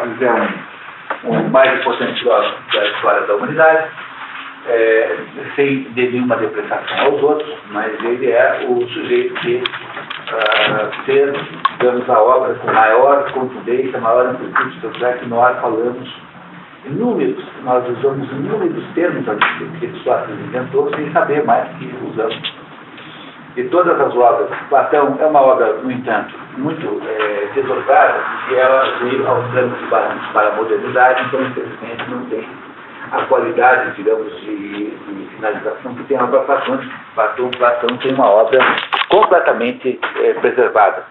Aristóteles é o mais importante filósofo da história da humanidade, sem nenhuma depreciação aos outros, mas ele é o sujeito que fez, digamos, a obra com maior contundência, maior amplitude, tanto é que nós falamos inúmeros, nós usamos inúmeros termos que Aristóteles inventou sem saber mais que usamos. E todas as obras, Platão é uma obra, no entanto, muito desorgada, e ela veio aos trancos para a modernidade, então, infelizmente, não tem a qualidade, digamos, de finalização que tem a obra platônica. Platão tem uma obra completamente preservada.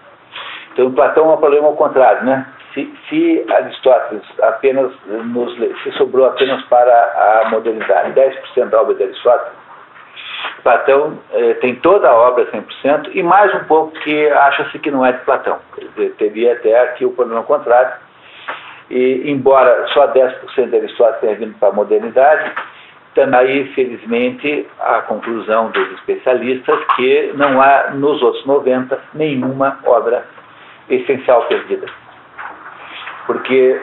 Então, Platão é um problema ao contrário, né? Se Aristóteles apenas se sobrou apenas para a modernidade 10% da obra de Aristóteles, Platão tem toda a obra 100% e mais um pouco que acha-se que não é de Platão. Quer dizer, teria até aqui o problema contrário. E, embora só 10% de Aristóteles tenha vindo para a modernidade, também, felizmente, a conclusão dos especialistas que não há nos outros 90 nenhuma obra essencial perdida. Porque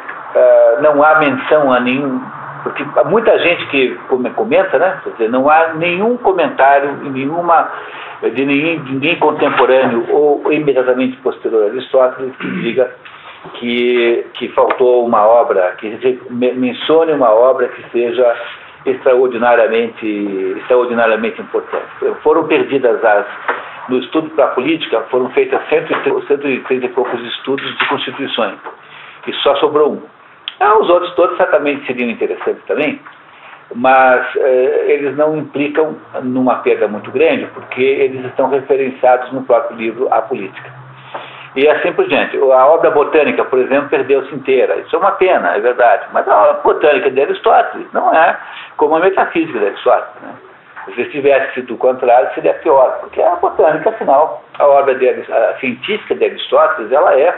não há menção a nenhum... Porque muita gente que comenta, né? Quer dizer, não há nenhum comentário de ninguém contemporâneo ou imediatamente posterior a Aristóteles que diga que faltou uma obra, que mencione uma obra que seja extraordinariamente importante. Foram perdidas no estudo para a política, foram feitas 130 e poucos estudos de constituições, e só sobrou um. Os outros todos certamente seriam interessantes também, mas eles não implicam numa perda muito grande, porque eles estão referenciados no próprio livro A Política. E assim por diante. A obra botânica, por exemplo, perdeu-se inteira. Isso é uma pena, é verdade. Mas a obra botânica de Aristóteles não é como a metafísica de Aristóteles, né? Se tivesse sido o contrário, seria pior, porque a botânica, afinal, a científica de Aristóteles, ela é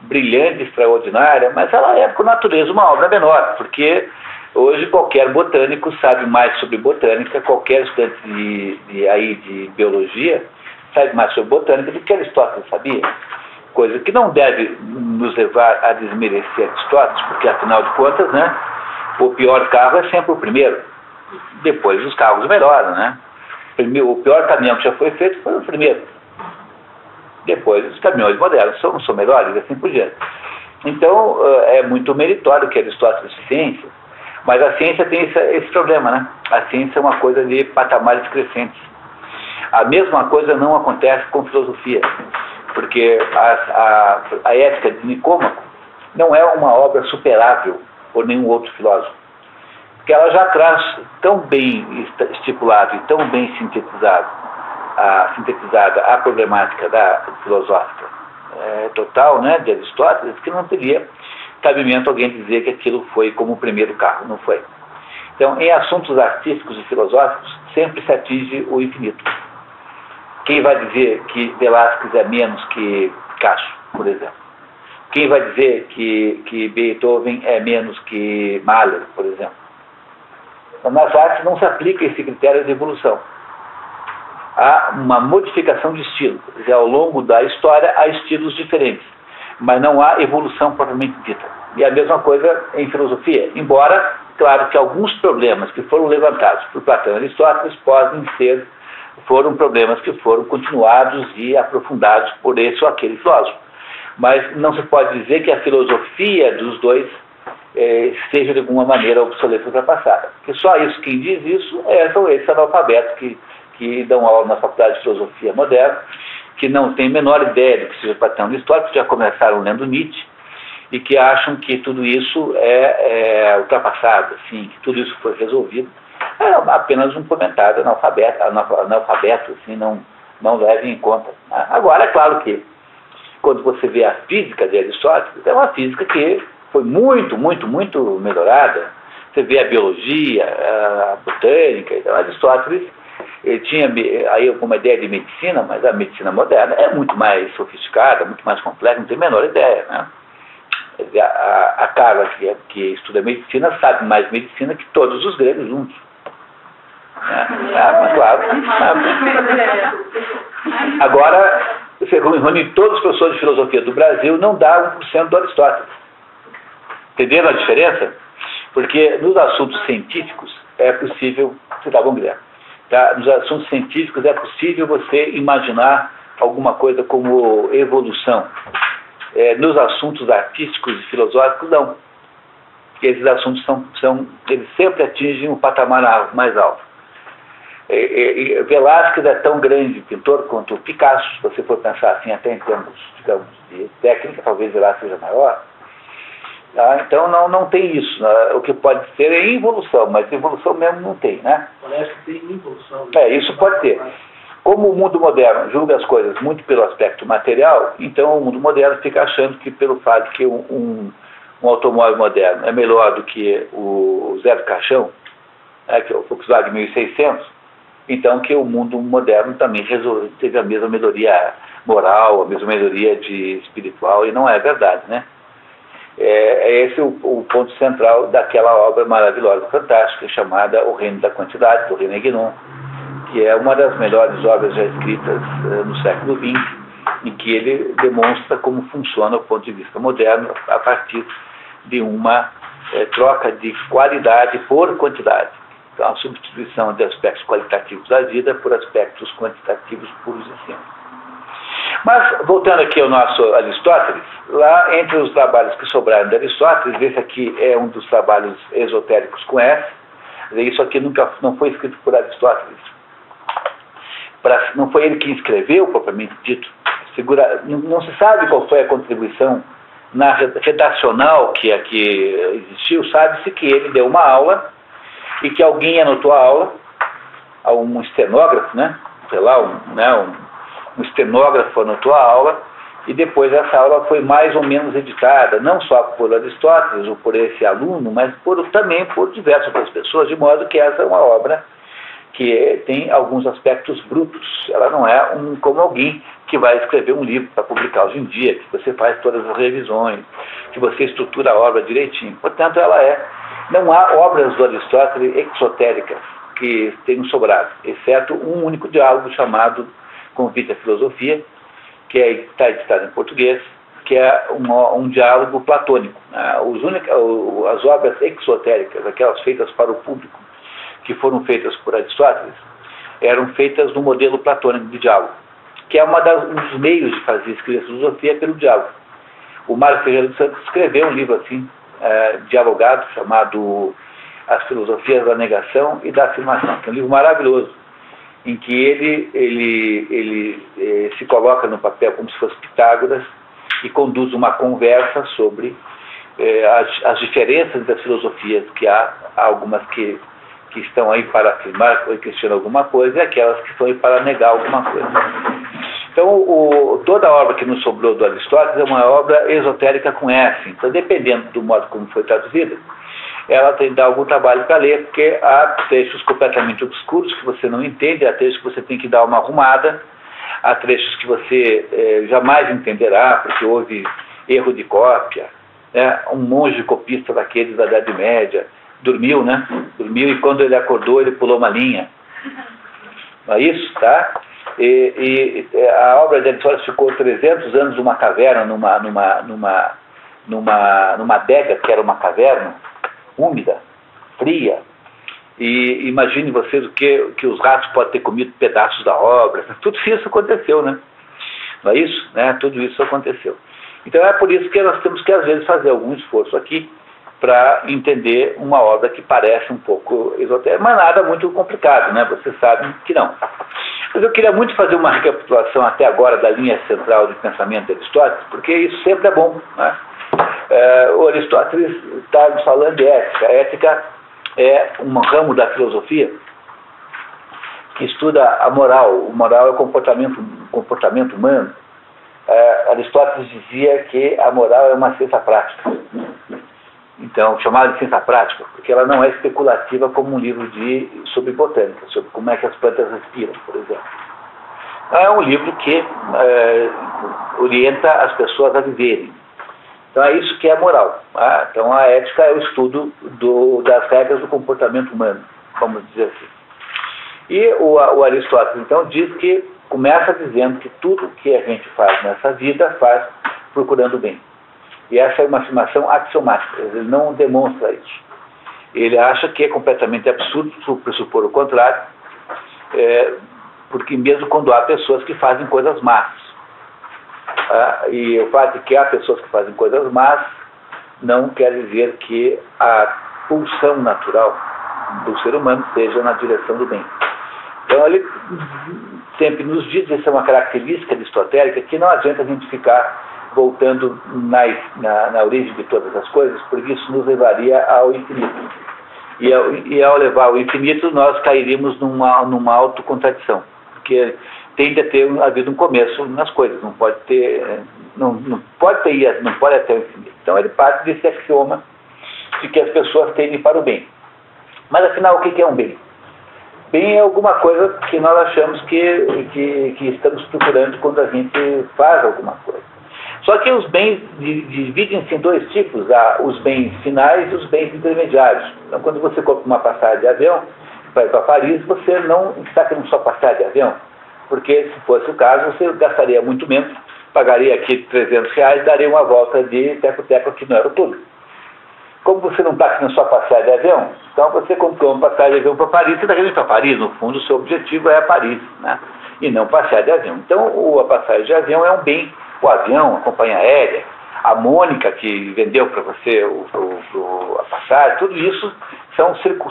brilhante, extraordinária, mas ela é, por natureza, uma obra menor, porque hoje qualquer botânico sabe mais sobre botânica, qualquer estudante de biologia sabe mais sobre botânica do que Aristóteles sabia. Coisa que não deve nos levar a desmerecer Aristóteles, porque, afinal de contas, né, o pior carro é sempre o primeiro. Depois os carros melhoram, né? O pior caminhão que já foi feito foi o primeiro. Depois os caminhões modernos são melhores, e assim por diante. Então, é muito meritório que Aristóteles ciência, mas a ciência tem esse problema, né? A ciência é uma coisa de patamares crescentes. A mesma coisa não acontece com filosofia, porque a Ética de Nicômaco não é uma obra superável por nenhum outro filósofo, porque ela já traz tão bem estipulado e tão bem sintetizada a problemática filosófica total, né, de Aristóteles, que não teria cabimento alguém dizer que aquilo foi como o primeiro carro, não foi. Então, em assuntos artísticos e filosóficos, sempre se atinge o infinito. Quem vai dizer que Velázquez é menos que Picasso, por exemplo? Quem vai dizer que Beethoven é menos que Mahler, por exemplo? Nas artes não se aplica esse critério de evolução. Há uma modificação de estilo. Quer dizer, ao longo da história há estilos diferentes, mas não há evolução propriamente dita. E a mesma coisa em filosofia, embora, claro, que alguns problemas que foram levantados por Platão e Aristóteles foram problemas que foram continuados e aprofundados por esse ou aquele filósofo. Mas não se pode dizer que a filosofia dos dois seja de alguma maneira obsoleta ou ultrapassada. Porque só isso, quem diz isso são esses analfabetos que dão aula na Faculdade de Filosofia Moderna, que não têm a menor ideia do que seja Platão e Aristóteles, que já começaram lendo Nietzsche, e que acham que tudo isso é ultrapassado, assim, que tudo isso foi resolvido. É apenas um comentário analfabeto, assim, não leve em conta. Agora, é claro que, quando você vê a física de Aristóteles, é uma física que foi muito, muito, muito melhorada. Você vê a biologia, a botânica, então Aristóteles tinha aí alguma ideia de medicina, mas a medicina moderna é muito mais sofisticada, muito mais complexa, não tem a menor ideia, né? A Carla, que estuda medicina, sabe mais medicina que todos os gregos juntos. Mas claro. Agora, você reúne todos os professores de filosofia do Brasil, não dá 1% do Aristóteles. Entenderam a diferença? Porque nos assuntos científicos é possível... Você tá bom, Guilherme? Tá? Nos assuntos científicos é possível você imaginar alguma coisa como evolução. Nos assuntos artísticos e filosóficos, não. Esses assuntos eles sempre atingem um patamar mais alto. Velázquez é tão grande pintor quanto Picasso, se você for pensar assim, até em termos, digamos, de técnica, talvez Velázquez seja maior. Então não tem isso. O que pode ser é evolução, mas evolução mesmo não tem, né? Parece que tem evolução. Isso pode ter. Como o mundo moderno julga as coisas muito pelo aspecto material, então o mundo moderno fica achando que pelo fato que um automóvel moderno é melhor do que o zero caixão, que é o Volkswagen 1600, então que o mundo moderno também teve a mesma melhoria moral, a mesma melhoria espiritual, e não é verdade, né? Esse o ponto central daquela obra maravilhosa, fantástica, chamada O Reino da Quantidade, do René Guénon, que é uma das melhores obras já escritas no século XX, em que ele demonstra como funciona o ponto de vista moderno a partir de uma troca de qualidade por quantidade. Então, a substituição de aspectos qualitativos da vida por aspectos quantitativos puros e simples. Mas, voltando aqui ao nosso Aristóteles, lá entre os trabalhos que sobraram de Aristóteles, esse aqui é um dos trabalhos esotéricos com S. Isso aqui não foi escrito por Aristóteles. Não foi ele que escreveu, propriamente dito. Não se sabe qual foi a contribuição redacional que aqui existiu. Sabe-se que ele deu uma aula e que alguém anotou a aula, um estenógrafo, né? Sei lá, um estenógrafo anotou a aula, e depois essa aula foi mais ou menos editada, não só por Aristóteles ou por esse aluno, mas também por diversas outras pessoas, de modo que essa é uma obra que tem alguns aspectos brutos. Ela não é como alguém que vai escrever um livro para publicar hoje em dia, que você faz todas as revisões, que você estrutura a obra direitinho. Portanto, não há obras do Aristóteles exotéricas que tenham sobrado, exceto um único diálogo chamado Convite à Filosofia, que está editado em português, que é um diálogo platônico. As obras exotéricas, aquelas feitas para o público, que foram feitas por Aristóteles, eram feitas no modelo platônico de diálogo, que é um dos meios de fazer escrever filosofia pelo diálogo. O Mário Ferreira dos Santos escreveu um livro assim, dialogado, chamado As Filosofias da Negação e da Afirmação, que é um livro maravilhoso, em que ele se coloca no papel como se fosse Pitágoras e conduz uma conversa sobre as diferenças das filosofias, que há algumas que estão aí para afirmar ou questionar alguma coisa, e aquelas que estão aí para negar alguma coisa. Então, toda a obra que nos sobrou do Aristóteles é uma obra esotérica com S. Então, dependendo do modo como foi traduzida, ela tem que dar algum trabalho para ler, porque há trechos completamente obscuros que você não entende, há trechos que você tem que dar uma arrumada, há trechos que você jamais entenderá, porque houve erro de cópia, né? Um monge copista daqueles da Idade Média dormiu, né? Dormiu, e quando ele acordou, ele pulou uma linha. Não é isso, tá? E a obra de Aristóteles ficou 300 anos numa caverna, numa adega, que era uma caverna úmida, fria, e imagine vocês o que os ratos podem ter comido pedaços da obra. Tudo isso aconteceu, né? Não é isso? Né? Tudo isso aconteceu. Então é por isso que nós temos que às vezes fazer algum esforço aqui para entender uma obra que parece um pouco esotérica, mas nada muito complicado, né? Vocês sabem que não. Mas eu queria muito fazer uma recapitulação até agora da linha central de pensamento de Aristóteles, porque isso sempre é bom, né? O Aristóteles está nos falando de ética. A ética é um ramo da filosofia que estuda a moral. O moral é o comportamento humano. Aristóteles dizia que a moral é uma ciência prática. Então, chamada de ciência prática, porque ela não é especulativa como um livro sobre botânica, sobre como é que as plantas respiram, por exemplo. É um livro que orienta as pessoas a viverem. Então é isso que é a moral. Tá? Então a ética é o estudo das regras do comportamento humano, vamos dizer assim. E o Aristóteles então diz que, começa dizendo que tudo que a gente faz nessa vida faz procurando o bem. E essa é uma afirmação axiomática, ele não demonstra isso. Ele acha que é completamente absurdo pressupor o contrário, porque mesmo quando há pessoas que fazem coisas más. E o fato de que há pessoas que fazem coisas más não quer dizer que a pulsão natural do ser humano seja na direção do bem. Então ele sempre nos diz, essa é uma característica aristotélica, que não adianta a gente ficar voltando na origem de todas as coisas, porque isso nos levaria ao infinito. E ao levar ao infinito, nós cairíamos numa autocontradição, porque tende a ter havido um começo nas coisas, não pode até o infinito. Então ele parte desse axioma de que as pessoas tendem para o bem. Mas afinal, o que é um bem? Bem é alguma coisa que nós achamos que estamos procurando quando a gente faz alguma coisa. Só que os bens dividem-se em dois tipos, os bens finais e os bens intermediários. Então, quando você compra uma passagem de avião para ir para Paris, você não está querendo só passagem de avião, porque se fosse o caso, você gastaria muito menos, pagaria aqui R$300, daria uma volta de teco-teco aqui no aeroporto. Como você não está querendo só passagem de avião, então você comprou uma passagem de avião para Paris, você está querendo ir para Paris, no fundo o seu objetivo é Paris, né? E não passagem de avião. Então a passagem de avião é um bem, o avião, a companhia aérea, a Mônica que vendeu para você a passagem, tudo isso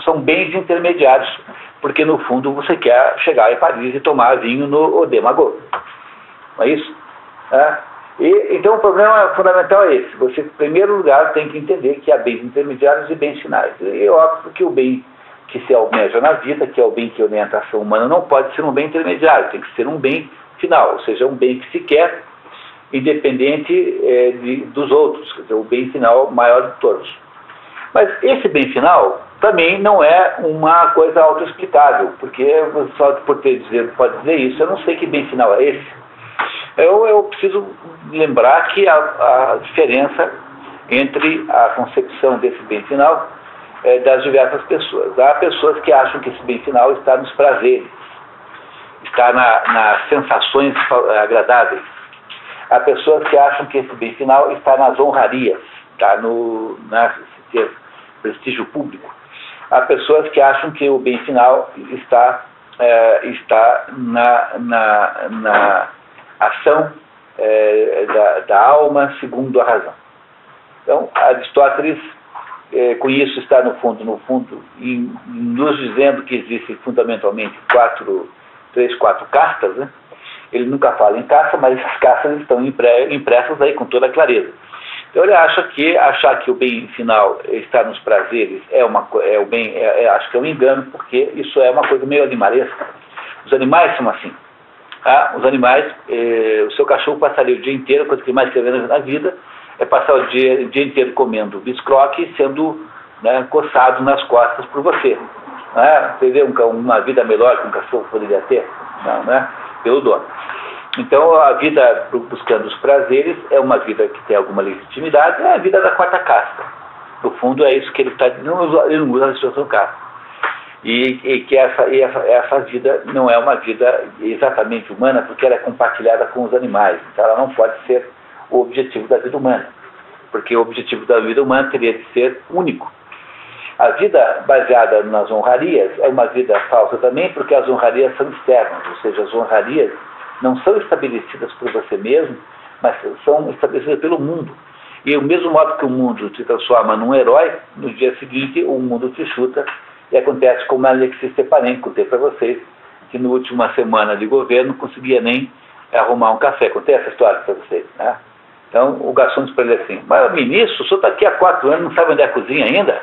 são bens intermediários, porque no fundo você quer chegar em Paris e tomar vinho no Odemago. Não é isso? Então o problema fundamental é esse. Você, em primeiro lugar, tem que entender que há bens intermediários e bens finais. E é óbvio que o bem que se almeja na vida, que é o bem que orienta a ação humana, não pode ser um bem intermediário, tem que ser um bem final, ou seja, um bem que se quer, independente dos outros, quer dizer, o bem final maior de todos. Mas esse bem final também não é uma coisa autoexplicável, porque só por pode dizer isso, eu não sei que bem final é esse. Eu preciso lembrar que a diferença entre a concepção desse bem final das diversas pessoas. Há pessoas que acham que esse bem final está nos prazeres, está nas sensações agradáveis. Há pessoas que acham que esse bem final está nas honrarias, está no prestígio público. Há pessoas que acham que o bem final está na ação da alma segundo a razão. Então, Aristóteles, com isso, está no fundo, nos dizendo que existem fundamentalmente 3, 4 castas, né? Ele nunca fala em casta, mas essas castas estão impressas aí com toda a clareza. Então ele acha que achar que o bem final está nos prazeres acho que é um engano, porque isso é uma coisa meio animalesca. Os animais são assim. Os animais, o seu cachorro passaria o dia inteiro, a coisa que mais quer ver na vida é passar o dia inteiro comendo biscroque e sendo, né, coçado nas costas por você. Você vê uma vida melhor que um cachorro poderia ter? Não, né? Pelo dono. Então a vida buscando os prazeres é uma vida que tem alguma legitimidade, é a vida da quarta casta. No fundo é isso que ele está dizendo, ele não usa a situação casta. E que essa vida não é uma vida exatamente humana, porque ela é compartilhada com os animais. Então ela não pode ser o objetivo da vida humana, porque o objetivo da vida humana teria de ser único. A vida baseada nas honrarias é uma vida falsa também, porque as honrarias são externas, ou seja, as honrarias não são estabelecidas por você mesmo, mas são estabelecidas pelo mundo. E do mesmo modo que o mundo te transforma num herói, no dia seguinte o mundo te chuta. E acontece como Alexis Stepanenko, contei para vocês, que na última semana de governo não conseguia nem arrumar um café. Contei essa história para vocês, né? Então o garçom disse para ele assim: mas ministro, o senhor está aqui há 4 anos, não sabe onde é a cozinha ainda?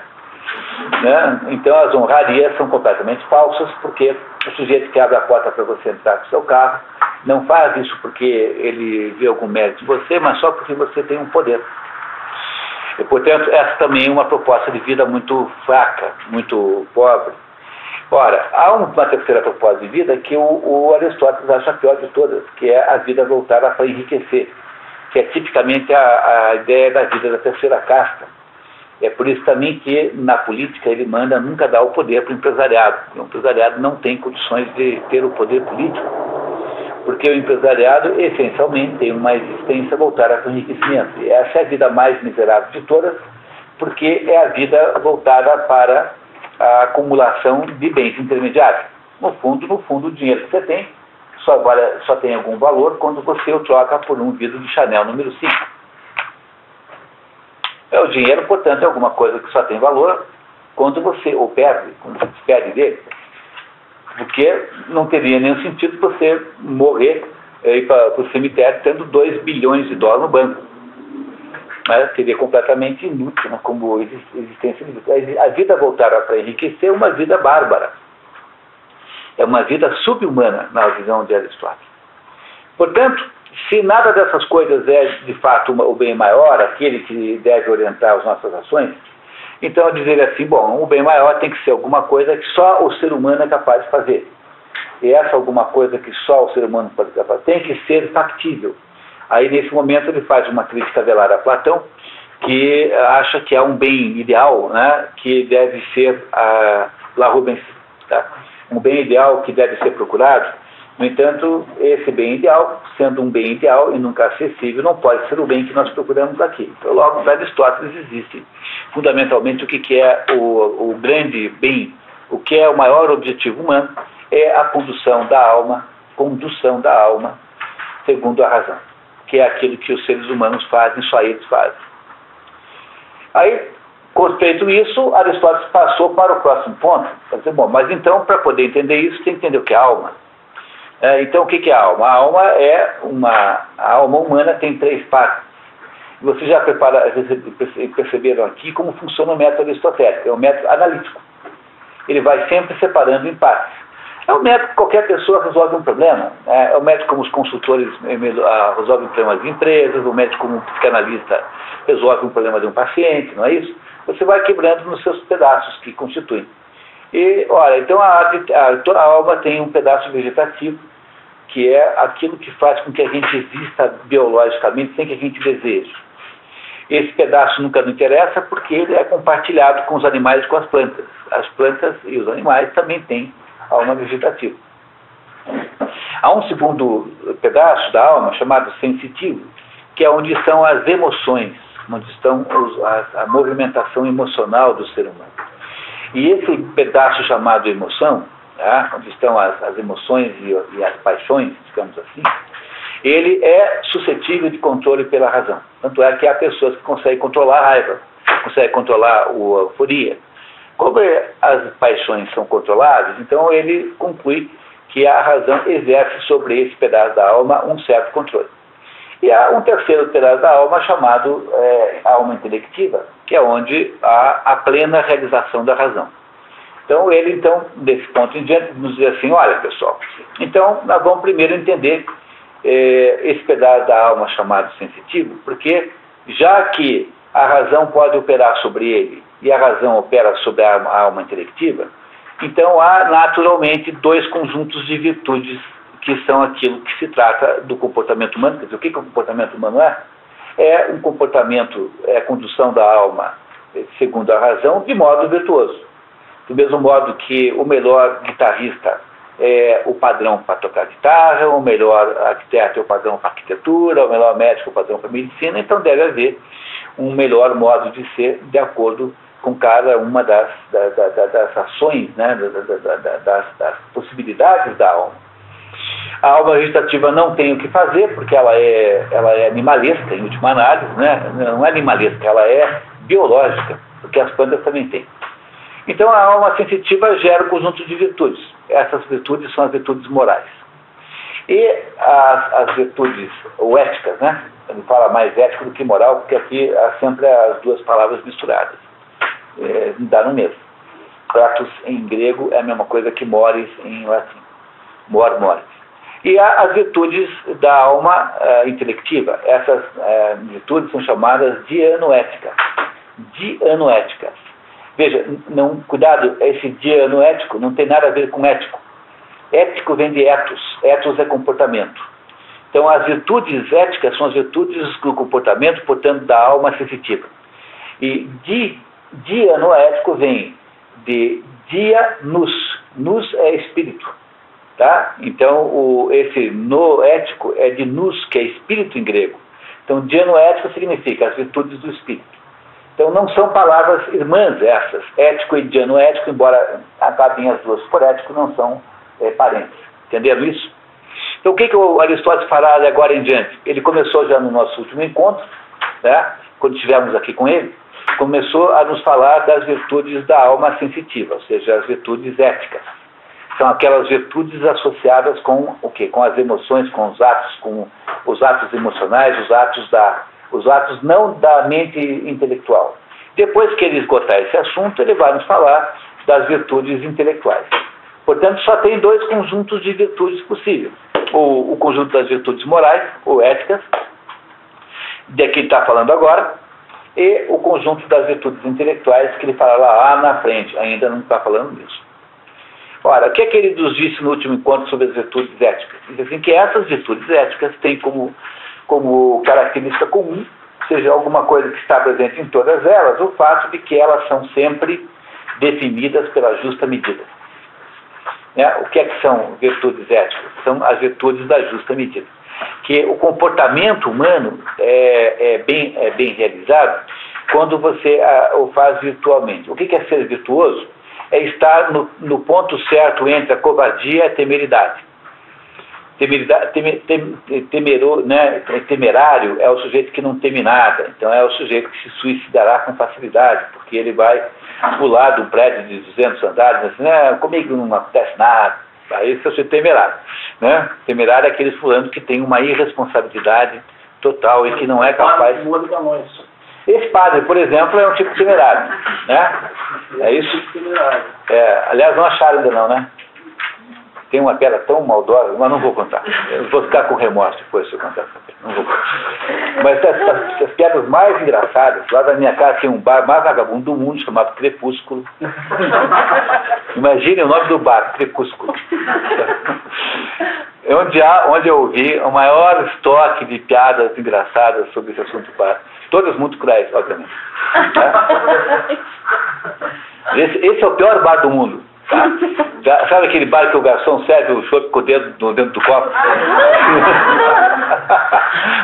Né? Então as honrarias são completamente falsas, porque o sujeito que abre a porta para você entrar com o seu carro não faz isso porque ele vê algum mérito de você, mas só porque você tem um poder. E, portanto, essa também é uma proposta de vida muito fraca, muito pobre. Ora, há uma terceira proposta de vida que o Aristóteles acha a pior de todas, que é a vida voltada para enriquecer, que é tipicamente a ideia da vida da terceira casta. É por isso também que na política ele manda nunca dar o poder para o empresariado. O empresariado não tem condições de ter o poder político, porque o empresariado, essencialmente, tem uma existência voltada para o enriquecimento. E essa é a vida mais miserável de todas, porque é a vida voltada para a acumulação de bens intermediários. No fundo, o dinheiro que você tem só tem algum valor quando você o troca por um vidro de Chanel número 5. O dinheiro, portanto, é alguma coisa que só tem valor quando você o perde, quando você se perde dele. Porque não teria nenhum sentido você morrer e ir para o cemitério tendo 2 bilhões de dólares no banco. Mas seria completamente inútil, né, como existência. A vida voltada para enriquecer é uma vida bárbara. É uma vida subhumana na visão de Aristóteles. Portanto, se nada dessas coisas é de fato o bem maior, aquele que deve orientar as nossas ações, então eu dizer assim, bom, o bem maior tem que ser alguma coisa que só o ser humano é capaz de fazer. E essa alguma coisa que só o ser humano pode fazer tem que ser factível. Aí nesse momento ele faz uma crítica velada a Platão, que acha que é um bem ideal, né, que deve ser lá Rubens, tá? Um bem ideal que deve ser procurado. No entanto, esse bem ideal, sendo um bem ideal e nunca acessível, não pode ser o bem que nós procuramos aqui. Então, logo, para Aristóteles existe fundamentalmente o que é o grande bem, o que é o maior objetivo humano, é a condução da alma, segundo a razão, que é aquilo que os seres humanos fazem, só eles fazem. Aí, feito isso, Aristóteles passou para o próximo ponto. Dizer, bom, mas então, para poder entender isso, tem que entender o que é alma. Então, o que é a alma? A alma humana tem 3 partes. Vocês já perceberam aqui como funciona o método aristotélico. É um método analítico. Ele vai sempre separando em partes. É um método que qualquer pessoa resolve um problema. É um método como os consultores resolvem problemas de empresas, o método como um psicanalista resolve um problema de um paciente, não é isso? Você vai quebrando nos seus pedaços que constituem. E, olha, então a alma tem um pedaço vegetativo, que é aquilo que faz com que a gente exista biologicamente sem que a gente deseje. Esse pedaço nunca nos interessa porque ele é compartilhado com os animais e com as plantas. As plantas e os animais também têm alma vegetativa. Há um segundo pedaço da alma chamado sensitivo, que é onde estão as emoções, onde estão a movimentação emocional do ser humano. E esse pedaço chamado emoção, tá, onde estão as emoções e as paixões, digamos assim, ele é suscetível de controle pela razão. Tanto é que há pessoas que conseguem controlar a raiva, conseguem controlar a euforia. Como as paixões são controláveis, então ele conclui que a razão exerce sobre esse pedaço da alma um certo controle. E há um terceiro pedaço da alma chamado alma intelectiva, que é onde há a plena realização da razão. Então ele, desse ponto em diante, nos diz assim, olha pessoal, então nós vamos primeiro entender esse pedaço da alma chamado sensitivo, porque já que a razão pode operar sobre ele e a razão opera sobre a alma intelectiva, então há naturalmente 2 conjuntos de virtudes que são aquilo que se trata do comportamento humano. Quer dizer, o que o comportamento humano é? É um comportamento, é a condução da alma, segundo a razão, de modo virtuoso. Do mesmo modo que o melhor guitarrista é o padrão para tocar guitarra, o melhor arquiteto é o padrão para arquitetura, o melhor médico é o padrão para medicina, então deve haver um melhor modo de ser de acordo com cada uma das ações, né, das possibilidades da alma. A alma vegetativa não tem o que fazer, porque ela é animalesca, em última análise, né? Não é animalesca, ela é biológica, porque as plantas também têm. Então a alma sensitiva gera um conjunto de virtudes. Essas virtudes são as virtudes morais. E as virtudes éticas, né? Ele fala mais ético do que moral, porque aqui há sempre as 2 palavras misturadas. Dá no mesmo. Kratos em grego é a mesma coisa que mores em latim. Mores. E há as virtudes da alma intelectiva. Essas virtudes são chamadas dianoéticas. Dianoéticas. Veja, cuidado, esse dianoético não tem nada a ver com ético. Ético vem de ethos. Ethos é comportamento. Então, as virtudes éticas são as virtudes do comportamento, portanto, da alma sensitiva. E dianoético vem de dia-nus. Nus é espírito. Tá? Então, esse noético é de nous, que é espírito em grego. Então, dianoético significa as virtudes do espírito. Então, não são palavras irmãs essas. Ético e dianoético, embora acabem as duas por ético, não são parentes. Entenderam isso? Então, o que o Aristóteles fará de agora em diante? Ele começou já no nosso último encontro, né? Quando estivemos aqui com ele, começou a nos falar das virtudes da alma sensitiva, ou seja, as virtudes éticas. São aquelas virtudes associadas com o quê? Com as emoções, com os atos emocionais, os atos não da mente intelectual. Depois que ele esgotar esse assunto, ele vai nos falar das virtudes intelectuais. Portanto, só tem dois conjuntos de virtudes possíveis. O conjunto das virtudes morais, ou éticas, de que ele está falando agora, e o conjunto das virtudes intelectuais, que ele fala lá na frente, ainda não está falando disso. Ora, o que é que ele nos disse no último encontro sobre as virtudes éticas? Diz assim que essas virtudes éticas têm como característica comum, seja alguma coisa que está presente em todas elas, o fato de que elas são sempre definidas pela justa medida. Né? O que é que são virtudes éticas? São as virtudes da justa medida. Que o comportamento humano é bem realizado quando você o faz virtualmente. O que é ser virtuoso? É estar no ponto certo entre a covardia e a temeridade. Temerário é o sujeito que não teme nada, então é o sujeito que se suicidará com facilidade, porque ele vai pular de um prédio de 200 andares, assim, comigo não acontece nada. Aí esse é o sujeito temerário. Né? Temerário é aquele fulano que tem uma irresponsabilidade total e que não é capaz... Esse padre, por exemplo, é um tipo temerário, né? É isso? Aliás, não acharam ainda não, né? Tem uma pedra tão maldosa, mas não vou contar. Eu vou ficar com remorso depois se eu contar essa pedra. Não vou contar. Mas as pedras mais engraçadas, lá da minha casa tem um bar mais vagabundo do mundo, chamado Crepúsculo. Imaginem o nome do bar, Crepúsculo. Onde eu ouvi o maior estoque de piadas engraçadas sobre esse assunto do bar. Todas muito cruéis, obviamente. Esse é o pior bar do mundo. Tá? Sabe aquele bar que o garçom serve o chopp com o dedo dentro do copo?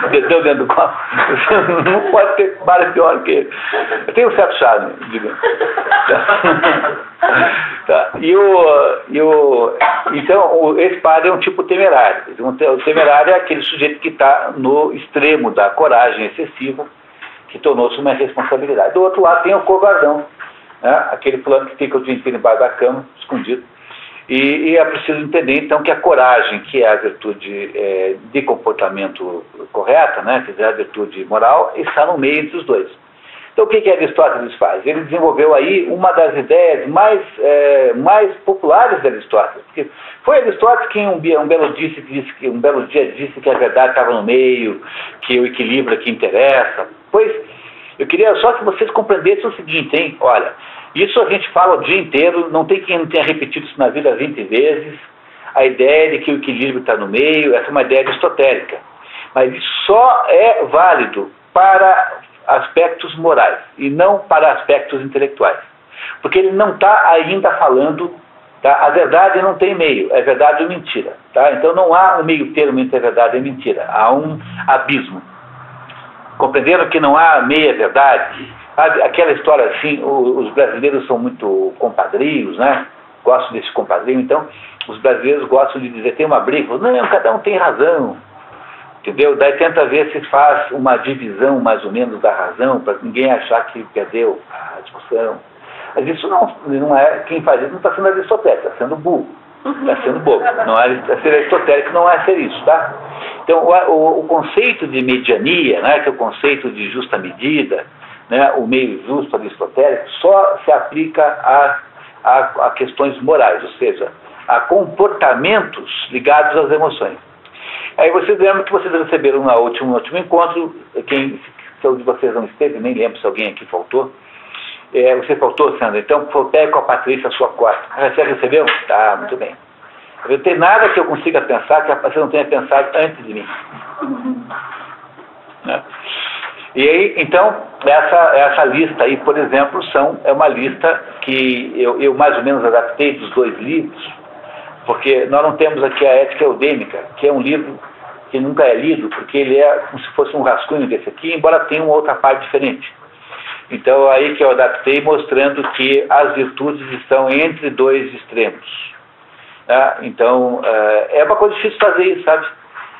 O dedão dentro do copo. Não pode ter bar pior que ele. Tem um certo charme, digamos. Tá? Então, esse padre é um tipo temerário. O temerário é aquele sujeito que está no extremo da coragem excessiva, que tornou-se uma responsabilidade. Do outro lado tem o covardão, né? Aquele fulano que fica o dia inteiro embaixo da cama, escondido. E é preciso entender, então, que a coragem, que é a virtude de comportamento correta, né? Quer dizer, a virtude moral, está no meio dos dois. Então, o que Aristóteles faz? Ele desenvolveu aí uma das ideias mais populares de Aristóteles. Porque foi Aristóteles quem um belo dia disse que a verdade estava no meio, que o equilíbrio é que interessa. Pois, eu queria só que vocês compreendessem o seguinte, hein? Olha, isso a gente fala o dia inteiro, não tem quem não tenha repetido isso na vida 20 vezes. A ideia de que o equilíbrio está no meio, essa é uma ideia aristotélica. Mas isso só é válido para aspectos morais e não para aspectos intelectuais. Porque ele não está ainda falando, tá? A verdade não tem meio, é verdade ou mentira. Tá? Então não há um meio termo entre a verdade e a mentira, há um abismo. Compreenderam que não há meia verdade? Aquela história assim, os brasileiros são muito compadrios, né? Gostam desse compadrio, então os brasileiros gostam de dizer, tem uma briga, não, cada um tem razão. Entendeu? Daí tenta ver se faz uma divisão mais ou menos da razão, para ninguém achar que perdeu a discussão. Mas isso não é, quem faz isso não está sendo aristotélico, está sendo burro, está sendo bobo. Não é ser aristotélico, não é ser isso, tá? Então o conceito de mediania, né, que é o conceito de justa medida, né, o meio justo aristotélico, só se aplica a questões morais, ou seja, a comportamentos ligados às emoções. Aí vocês lembram que vocês receberam no último encontro, se algum de vocês não esteve, nem lembro se alguém aqui faltou. Você faltou, Sandra? Então, pegue com a Patrícia a sua cota. Você recebeu? Tá, muito bem. Não tem nada que eu consiga pensar que você não tenha pensado antes de mim. Né? E aí, então, essa lista aí, por exemplo, é uma lista que eu mais ou menos adaptei dos dois livros, Porque nós não temos aqui a Ética Eudêmica, que é um livro que nunca é lido, porque ele é como se fosse um rascunho desse aqui, embora tenha uma outra parte diferente. Então, aí que eu adaptei, mostrando que as virtudes estão entre dois extremos. Tá? Então, é uma coisa difícil fazer isso, sabe?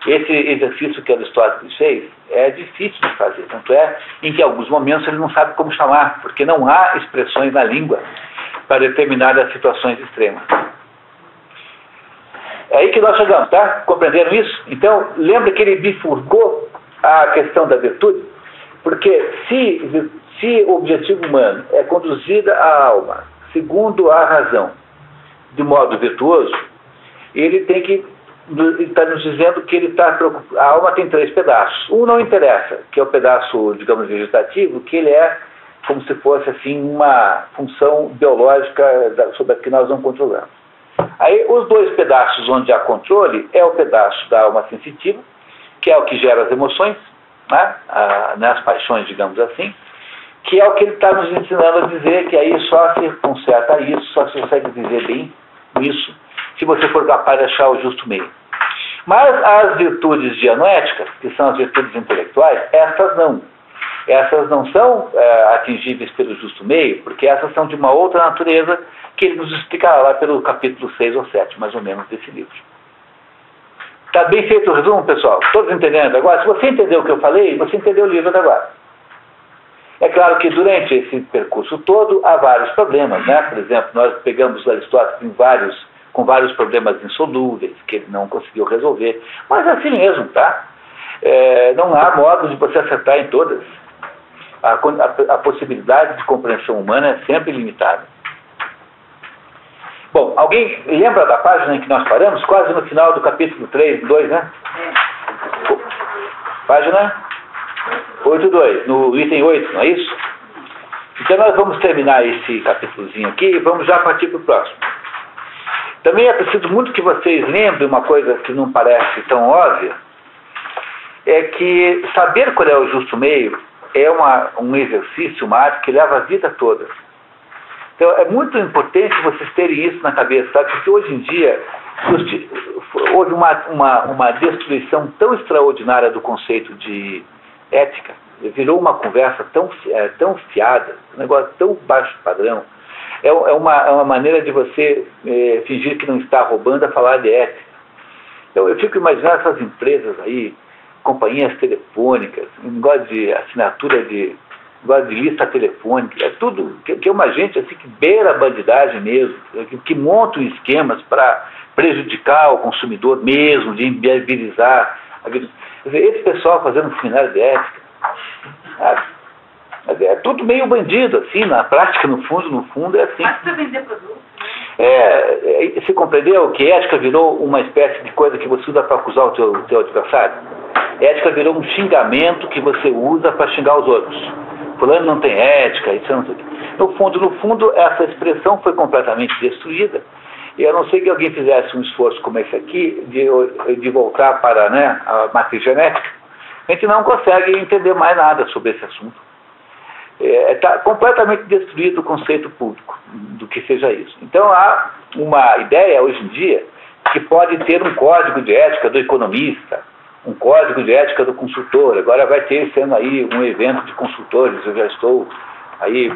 Esse exercício que Aristóteles fez é difícil de fazer. Tanto é em que, em alguns momentos, ele não sabe como chamar, porque não há expressões na língua para determinadas situações extremas. É aí que nós chegamos, tá? Compreenderam isso? Então, lembra que ele bifurcou a questão da virtude? Porque se o objetivo humano é conduzir a alma segundo a razão, de modo virtuoso, ele tem que estar nos dizendo que ele está preocupado. A alma tem 3 pedaços. Um não interessa, que é o pedaço, digamos, vegetativo, que ele é como se fosse assim uma função biológica sobre a que nós não controlamos. Aí, os 2 pedaços onde há controle é o pedaço da alma sensitiva, que é o que gera as emoções, né? As paixões, digamos assim, que é o que ele está nos ensinando a dizer, que aí só se conserta isso, só se consegue viver bem isso, se você for capaz de achar o justo meio. Mas as virtudes dianoéticas, que são as virtudes intelectuais, essas não são atingíveis pelo justo meio, porque essas são de uma outra natureza, que ele nos explicará lá pelo capítulo 6 ou 7, mais ou menos, desse livro. Está bem feito o resumo, pessoal? Todos entendendo agora? Se você entendeu o que eu falei, você entendeu o livro agora. É claro que durante esse percurso todo há vários problemas, né? Por exemplo, nós pegamos Aristóteles com vários problemas insolúveis que ele não conseguiu resolver, mas é assim mesmo, tá? Não há modo de você acertar em todas. A possibilidade de compreensão humana é sempre limitada. Bom, alguém lembra da página em que nós paramos? Quase no final do capítulo 2, né? Página 8.2, no item 8, não é isso? Então nós vamos terminar esse capítulozinho aqui e vamos já partir para o próximo. Também é preciso muito que vocês lembrem uma coisa que não parece tão óbvia, é que saber qual é o justo meio é um exercício, uma arte que leva a vida toda. Então é muito importante vocês terem isso na cabeça, sabe? Porque hoje em dia houve uma destruição tão extraordinária do conceito de ética, virou uma conversa tão fiada, um negócio tão baixo padrão. É uma maneira de você fingir que não está roubando a falar de ética. Então eu fico imaginando essas empresas aí, companhias telefônicas, um negócio de assinatura de lista telefônica, é tudo que é uma gente assim, que beira a bandidagem mesmo, que montam esquemas para prejudicar o consumidor mesmo, de inviabilizar a vida. Quer dizer, esse pessoal fazendo seminário de ética, é tudo meio bandido, assim, na prática, no fundo é assim. Mas para vender produto, você compreendeu que ética virou uma espécie de coisa que você usa para acusar o teu adversário? Ética virou um xingamento que você usa para xingar os outros. Fulano não tem ética, isso não sei o quê. No fundo, essa expressão foi completamente destruída. E a não ser que alguém fizesse um esforço como esse aqui, de voltar para a matriz genética, a gente não consegue entender mais nada sobre esse assunto. Está completamente destruído o conceito público do que seja isso. Então há uma ideia hoje em dia que pode ter um código de ética do economista, um código de ética do consultor. Agora vai ter sendo aí um evento de consultores, eu já estou aí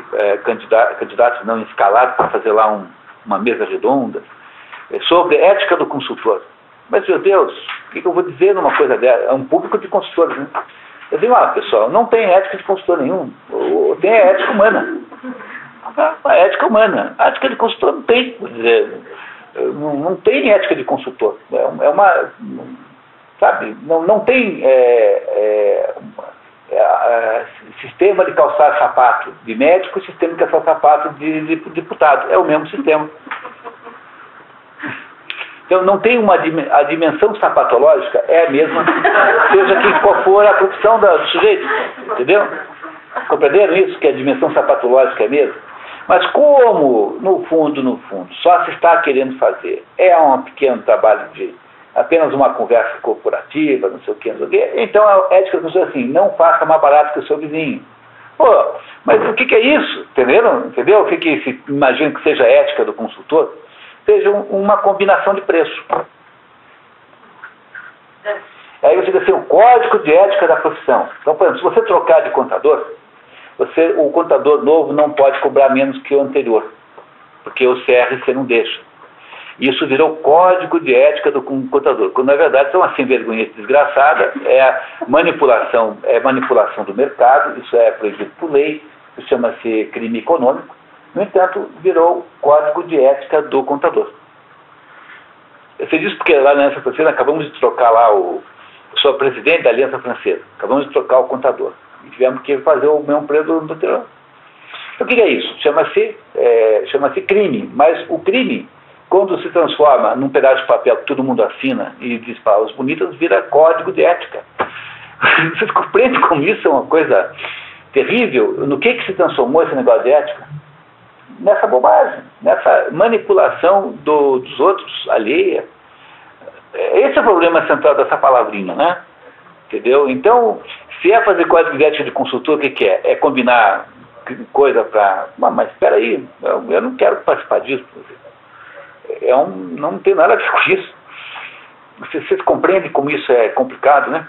candidato não escalado para fazer lá uma mesa redonda sobre ética do consultor. Mas, meu Deus, o que eu vou dizer numa coisa dessa? É um público de consultores, né? Eu digo, pessoal, não tem ética de consultor nenhum, tem a ética humana. A ética humana. A ética de consultor não tem, quer dizer, não tem ética de consultor. Sabe, não tem sistema de calçar sapato de médico e sistema de calçar sapato de deputado. É o mesmo sistema. Então não tem a dimensão sapatológica é a mesma, seja qual for a profissão do sujeito, entendeu? Compreenderam isso, que a dimensão sapatológica é a mesma? Mas como, no fundo, só se está querendo fazer um pequeno trabalho de apenas uma conversa corporativa, não sei o que, então a ética é assim, não faça mais barato que o seu vizinho. Mas o que é isso? Entendeu? O que se imagina que seja a ética do consultor? seja uma combinação de preço. Aí você diz assim, o código de ética da profissão. Então, por exemplo, se você trocar de contador, o contador novo não pode cobrar menos que o anterior, porque o CRC não deixa. Isso virou código de ética do contador, quando na verdade é uma sem-vergonhice desgraçada, é manipulação do mercado, isso é proibido por lei, isso chama-se crime econômico. No entanto, virou código de ética do contador. Eu sei disso porque lá na Aliança Francesa acabamos de trocar lá eu sou presidente da Aliança Francesa, acabamos de trocar o contador. E tivemos que fazer o mesmo preço do anterior. Então, o que é isso? Chama-se crime. Mas o crime, quando se transforma num pedaço de papel que todo mundo assina e diz palavras bonitas, vira código de ética. Vocês compreendem como isso é uma coisa terrível? No que se transformou esse negócio de ética? Nessa bobagem, nessa manipulação dos outros, alheia. Esse é o problema central dessa palavrinha, né? Entendeu? Então, se é fazer código de ética de consultor, o que é? É combinar coisa para... Mas espera aí, eu não quero participar disso. Não tem nada a ver com isso. Vocês compreendem como isso é complicado, né?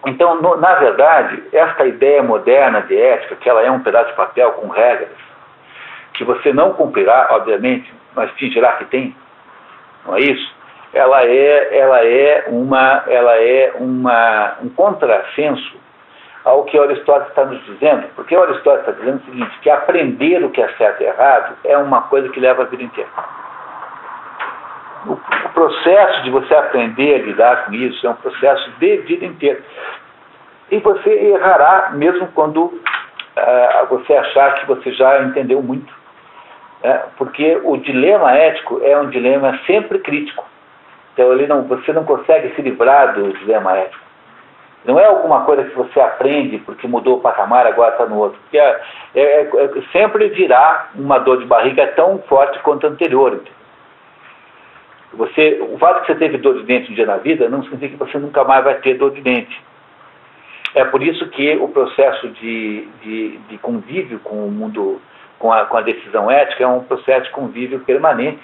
Então, na verdade, esta ideia moderna de ética, que ela é um pedaço de papel com regras, que você não cumprirá, obviamente, mas fingirá que tem, não é isso? Ela é um contrassenso ao que Aristóteles está nos dizendo, porque Aristóteles está dizendo o seguinte, que aprender o que é certo e errado é uma coisa que leva a vida inteira. O processo de você aprender a lidar com isso é um processo de vida inteira. E você errará mesmo quando você achar que você já entendeu muito. Porque o dilema ético é um dilema sempre crítico. Então você não consegue se livrar do dilema ético. Não é alguma coisa que você aprende porque mudou o patamar, agora está no outro. Porque sempre virá uma dor de barriga tão forte quanto a anterior. O fato de que você teve dor de dente um dia na vida não significa que você nunca mais vai ter dor de dente. É por isso que o processo de convívio com o mundo, com a decisão ética, é um processo de convívio permanente.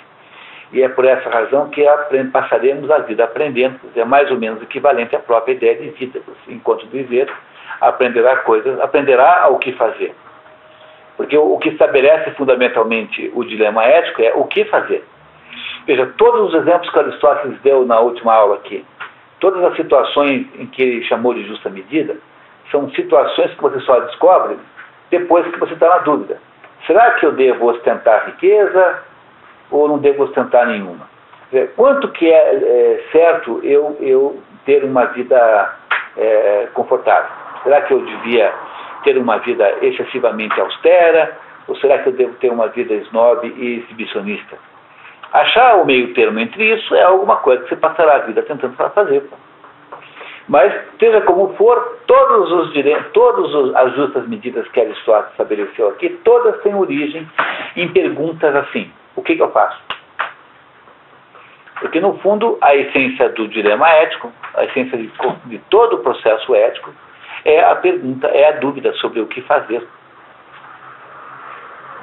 E é por essa razão que passaremos a vida aprendendo, é mais ou menos equivalente à própria ideia de vida. Você, enquanto viver, aprenderá ao que fazer. Porque o que estabelece fundamentalmente o dilema ético é o que fazer. Veja, todos os exemplos que Aristóteles deu na última aula aqui, todas as situações em que ele chamou de justa medida, são situações que você só descobre depois que você está na dúvida. Será que eu devo ostentar riqueza ou não devo ostentar nenhuma? Quanto que é certo eu ter uma vida confortável? Será que eu devia ter uma vida excessivamente austera? Ou será que eu devo ter uma vida snob e exibicionista? Achar o meio termo entre isso é alguma coisa que você passará a vida tentando fazer. Mas, seja como for, todas as justas medidas que Aristóteles estabeleceu aqui, todas têm origem em perguntas assim: o que eu faço? Porque, no fundo, a essência do dilema ético, a essência de todo o processo ético, é a pergunta, é a dúvida sobre o que fazer.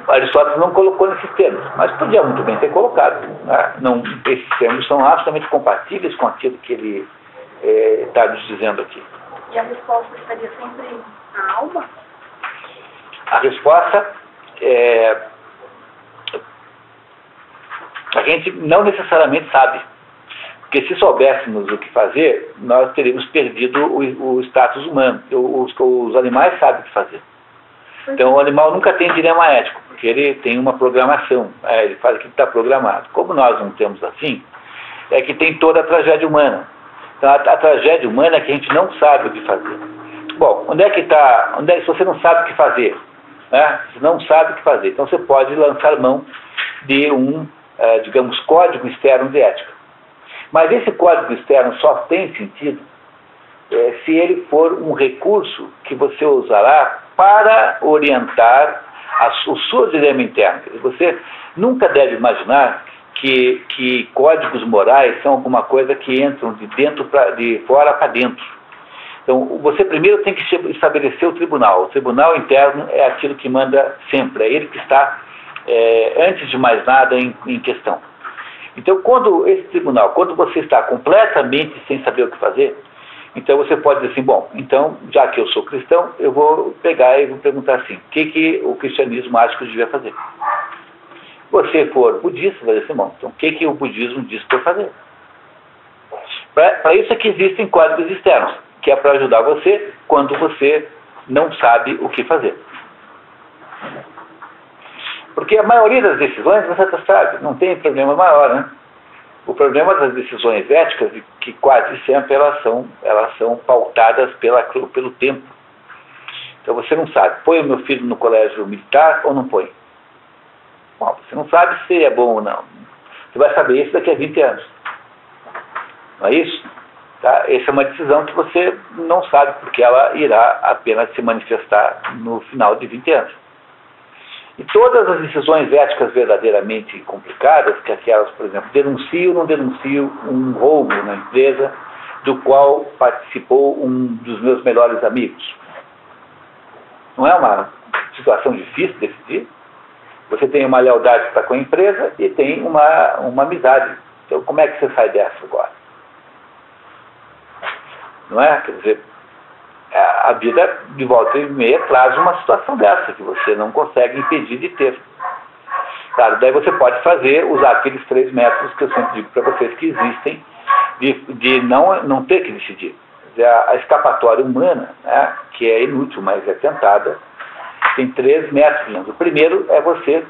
Aristóteles não colocou nesses termos, mas podia muito bem ter colocado. Né? Esses termos são absolutamente compatíveis com aquilo que ele está nos dizendo aqui. E a resposta estaria sempre na alma? A resposta a gente não necessariamente sabe. Porque se soubéssemos o que fazer, nós teríamos perdido o status humano. Os animais sabem o que fazer. Então o animal nunca tem dilema ético, porque ele tem uma programação, ele faz aquilo que está programado. Como nós não temos assim, é que tem toda a tragédia humana. Então a tragédia humana é que a gente não sabe o que fazer. Bom, se você não sabe o que fazer, né? Você não sabe o que fazer, então você pode lançar mão de digamos, código externo de ética. Mas esse código externo só tem sentido se ele for um recurso que você usará para orientar o seu dilema interno. Você nunca deve imaginar que códigos morais são alguma coisa que entram de fora para dentro. Então, você primeiro tem que estabelecer o tribunal. O tribunal interno é aquilo que manda sempre, é ele que está, antes de mais nada, em questão. Então, quando esse tribunal, quando você está completamente sem saber o que fazer, então você pode dizer assim, bom, então, já que eu sou cristão, eu vou pegar e vou perguntar assim, o que o cristianismo acha que eu devia fazer? Se você for budista, vai dizer assim, bom, então o que o budismo diz para eu fazer? Para isso é que existem códigos externos, que é para ajudar você quando você não sabe o que fazer. Porque a maioria das decisões você já sabe, não tem problema maior, né? O problema das decisões éticas é que quase sempre elas são pautadas pelo tempo. Então você não sabe, põe o meu filho no colégio militar ou não põe? Bom, você não sabe se é bom ou não. Você vai saber isso daqui a 20 anos. Não é isso? Tá? Essa é uma decisão que você não sabe, porque ela irá apenas se manifestar no final de 20 anos. E todas as decisões éticas verdadeiramente complicadas, que aquelas, por exemplo, denuncio ou não denuncio um roubo na empresa do qual participou um dos meus melhores amigos. Não é uma situação difícil de decidir? Você tem uma lealdade para com a empresa e tem uma amizade. Então, como é que você sai dessa agora? Não é? Quer dizer, a vida de volta e meia traz uma situação dessa, que você não consegue impedir de ter. Claro, daí você pode usar aqueles 3 métodos que eu sempre digo para vocês que existem, de não ter que decidir. Quer dizer, a escapatória humana, né, que é inútil, mas é tentada, tem 3 métodos. O primeiro é você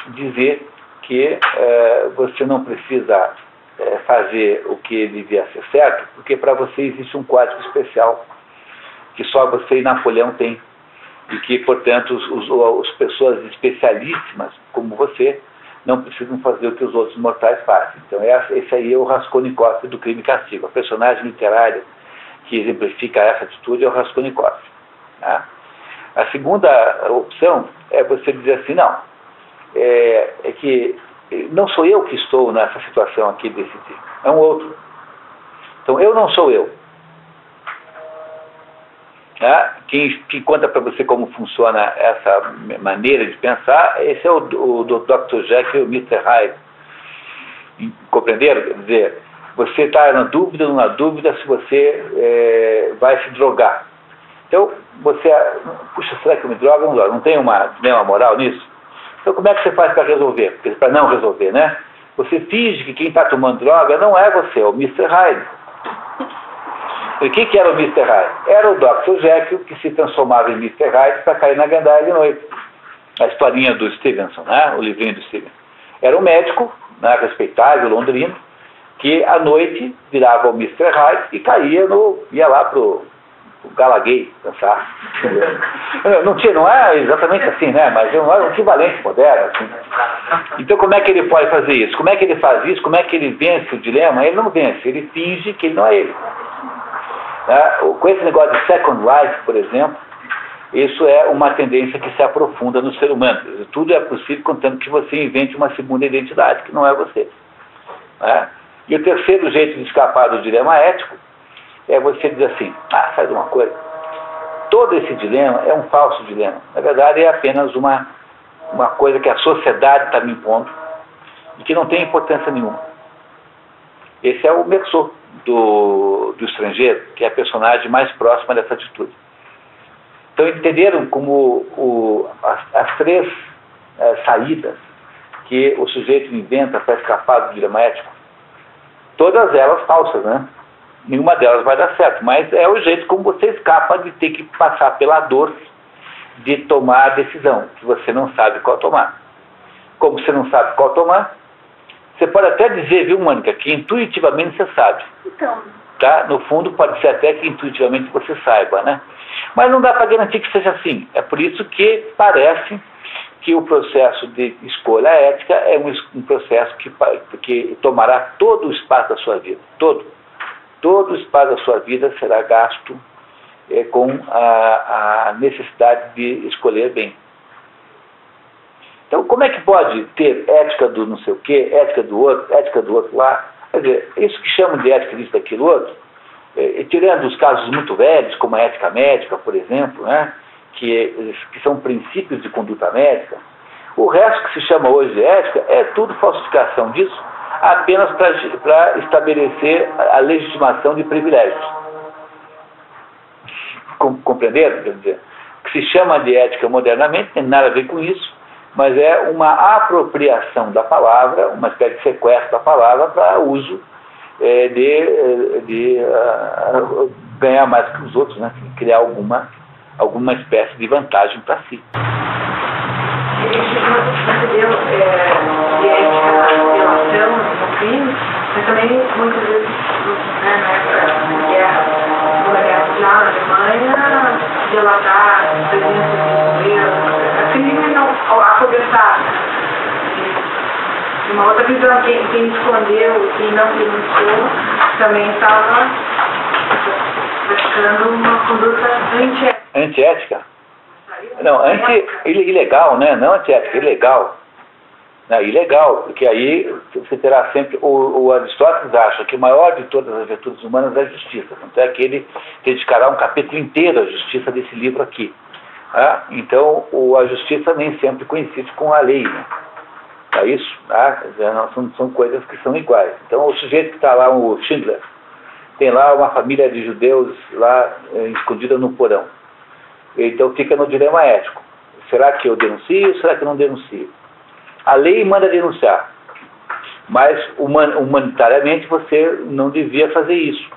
dizer que você não precisa fazer o que devia ser certo, porque para você existe um código especial que só você e Napoleão têm, e que, portanto, as pessoas especialíssimas, como você, não precisam fazer o que os outros mortais fazem. Então, esse aí é o Raskolnikov do Crime e Castigo. A personagem literária que exemplifica essa atitude é o Raskolnikov. Tá? A segunda opção é você dizer assim, não, é que não sou eu que estou nessa situação aqui de decidir, é um outro. Então, eu não sou eu. Quem conta para você como funciona essa maneira de pensar, esse é o Dr. Jekyll e o Mr. Hyde. Compreenderam? Quer dizer, você está na dúvida se você vai se drogar. Então, você, puxa, será que eu me drogo? Não tem uma moral nisso? Então, como é que você faz para resolver? Para não resolver, né? Você finge que quem está tomando droga não é você, é o Mr. Hyde. E o que era o Mr. Hyde? Era o Dr. Jekyll que se transformava em Mr. Hyde para cair na gandaia de noite. A historinha do Stevenson, né? O livrinho do Stevenson. Era um médico, né, respeitável, londrino, que à noite virava o Mr. Hyde e ia lá pro Galaguei dançar. Não é exatamente assim, né? Mas é um equivalente moderno. Assim. Então, como é que ele pode fazer isso? Como é que ele faz isso? Como é que ele vence o dilema? Ele não vence, ele finge que ele não é ele. Com esse negócio de Second Life, por exemplo, isso é uma tendência que se aprofunda no ser humano. Tudo é possível contanto que você invente uma segunda identidade, que não é você. E o terceiro jeito de escapar do dilema ético é você dizer assim, sabe uma coisa? Todo esse dilema é um falso dilema. Na verdade, é apenas uma coisa que a sociedade está me impondo e que não tem importância nenhuma. Esse é o Merceau do Estrangeiro, que é a personagem mais próxima dessa atitude. Então, entenderam como as 3 saídas que o sujeito inventa para escapar do dilema ético? Todas elas falsas, né? Nenhuma delas vai dar certo, mas é o jeito como você escapa de ter que passar pela dor de tomar a decisão, que você não sabe qual tomar. Como você não sabe qual tomar, você pode até dizer, viu, Mônica, que intuitivamente você sabe. Então. Tá? No fundo, pode ser até que intuitivamente você saiba, né? Mas não dá para garantir que seja assim. É por isso que parece que o processo de escolha ética é um processo que tomará todo o espaço da sua vida. Todo o espaço da sua vida será gasto com a necessidade de escolher bem. Então, como é que pode ter ética do não sei o quê, ética do outro lá? Quer dizer, isso que chamam de ética disso, daquilo outro, tirando os casos muito velhos, como a ética médica, por exemplo, né, que são princípios de conduta médica, o resto que se chama hoje de ética é tudo falsificação disso. apenas para estabelecer a legitimação de privilégios. Compreenderam? Quer dizer, o que se chama de ética modernamente tem nada a ver com isso, mas é uma apropriação da palavra, uma espécie de sequestro da palavra para uso de ganhar mais que os outros, né? Criar alguma espécie de vantagem para si. Você deu de ética de relação no crime, mas também muitas vezes, na época da guerra, Segunda Guerra Mundial, na Alemanha, delatar a presença do governo, crime não acobertado. De uma outra visão, quem escondeu e não denunciou também estava praticando uma conduta antiética. Antiética? Não, ilegal, né? Não antiética, ilegal. Não, ilegal, porque aí você terá sempre... O Aristóteles acha que o maior de todas as virtudes humanas é a justiça. Tanto é que ele dedicará um capítulo inteiro à justiça desse livro aqui. Ah, então, a justiça nem sempre coincide com a lei, né? É isso? São coisas que são iguais. Então, o sujeito que está lá, o Schindler, tem lá uma família de judeus lá escondida no porão. Então, fica no dilema ético. Será que eu denuncio ou será que eu não denuncio? A lei manda denunciar, mas humanitariamente você não devia fazer isso.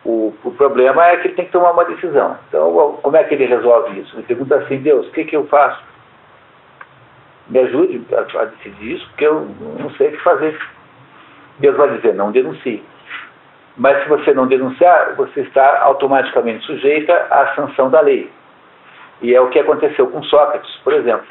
O problema é que ele tem que tomar uma decisão. Então, como é que ele resolve isso? Ele pergunta assim: Deus, o que eu faço? Me ajude a decidir isso, porque eu não sei o que fazer. Deus vai dizer: não denuncie. Mas se você não denunciar, você está automaticamente sujeita à sanção da lei. E é o que aconteceu com Sócrates, por exemplo.